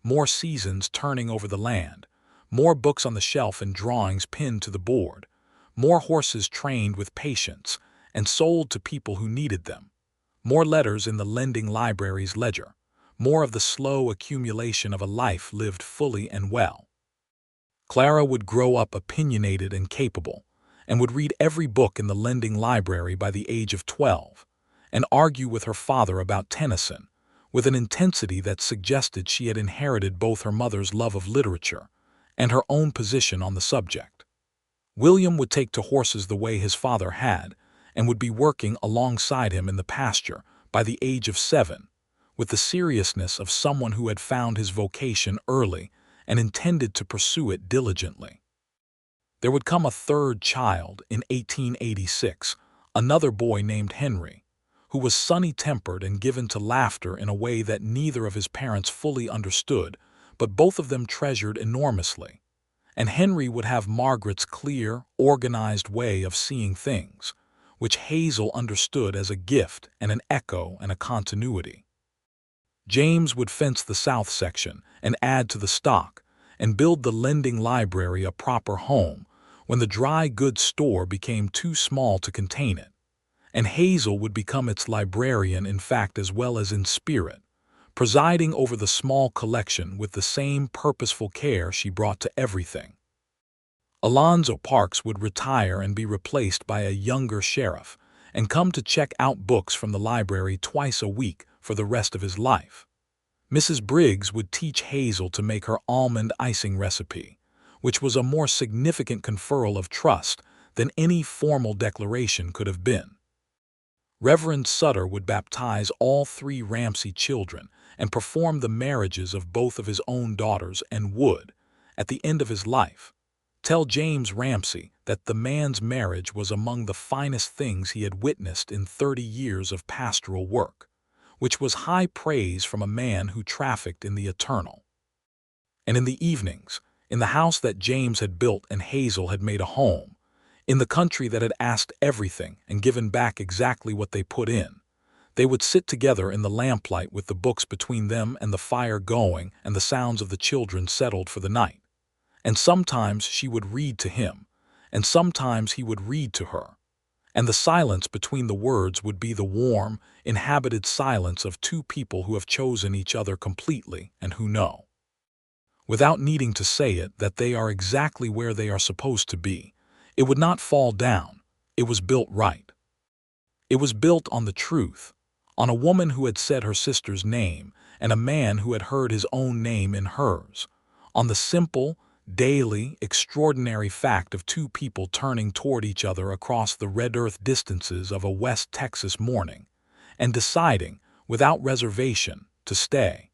more seasons turning over the land, more books on the shelf and drawings pinned to the board, more horses trained with patience and sold to people who needed them, more letters in the lending library's ledger, more of the slow accumulation of a life lived fully and well. Clara would grow up opinionated and capable, and would read every book in the lending library by the age of 12, and argue with her father about Tennyson, with an intensity that suggested she had inherited both her mother's love of literature and her own position on the subject. William would take to horses the way his father had, and would be working alongside him in the pasture by the age of 7, with the seriousness of someone who had found his vocation early and intended to pursue it diligently. There would come a third child in 1886, another boy named Henry, who was sunny-tempered and given to laughter in a way that neither of his parents fully understood, but both of them treasured enormously. And Henry would have Margaret's clear, organized way of seeing things, which Hazel understood as a gift and an echo and a continuity. James would fence the south section and add to the stock and build the lending library a proper home when the dry goods store became too small to contain it, and Hazel would become its librarian in fact as well as in spirit, presiding over the small collection with the same purposeful care she brought to everything. Alonzo Parks would retire and be replaced by a younger sheriff and come to check out books from the library twice a week for the rest of his life. Mrs. Briggs would teach Hazel to make her almond icing recipe, which was a more significant conferral of trust than any formal declaration could have been. Reverend Sutter would baptize all 3 Ramsey children and perform the marriages of both of his own daughters and would, at the end of his life, tell James Ramsey that the man's marriage was among the finest things he had witnessed in 30 years of pastoral work, which was high praise from a man who trafficked in the eternal. And in the evenings, in the house that James had built and Hazel had made a home, in the country that had asked everything and given back exactly what they put in, they would sit together in the lamplight with the books between them and the fire going and the sounds of the children settled for the night. And sometimes she would read to him, and sometimes he would read to her, and the silence between the words would be the warm, inhabited silence of 2 people who have chosen each other completely and who know, without needing to say it, that they are exactly where they are supposed to be. It would not fall down. It was built right. It was built on the truth, on a woman who had said her sister's name and a man who had heard his own name in hers, on the simple, daily, extraordinary fact of 2 people turning toward each other across the red earth distances of a West Texas morning and deciding, without reservation, to stay.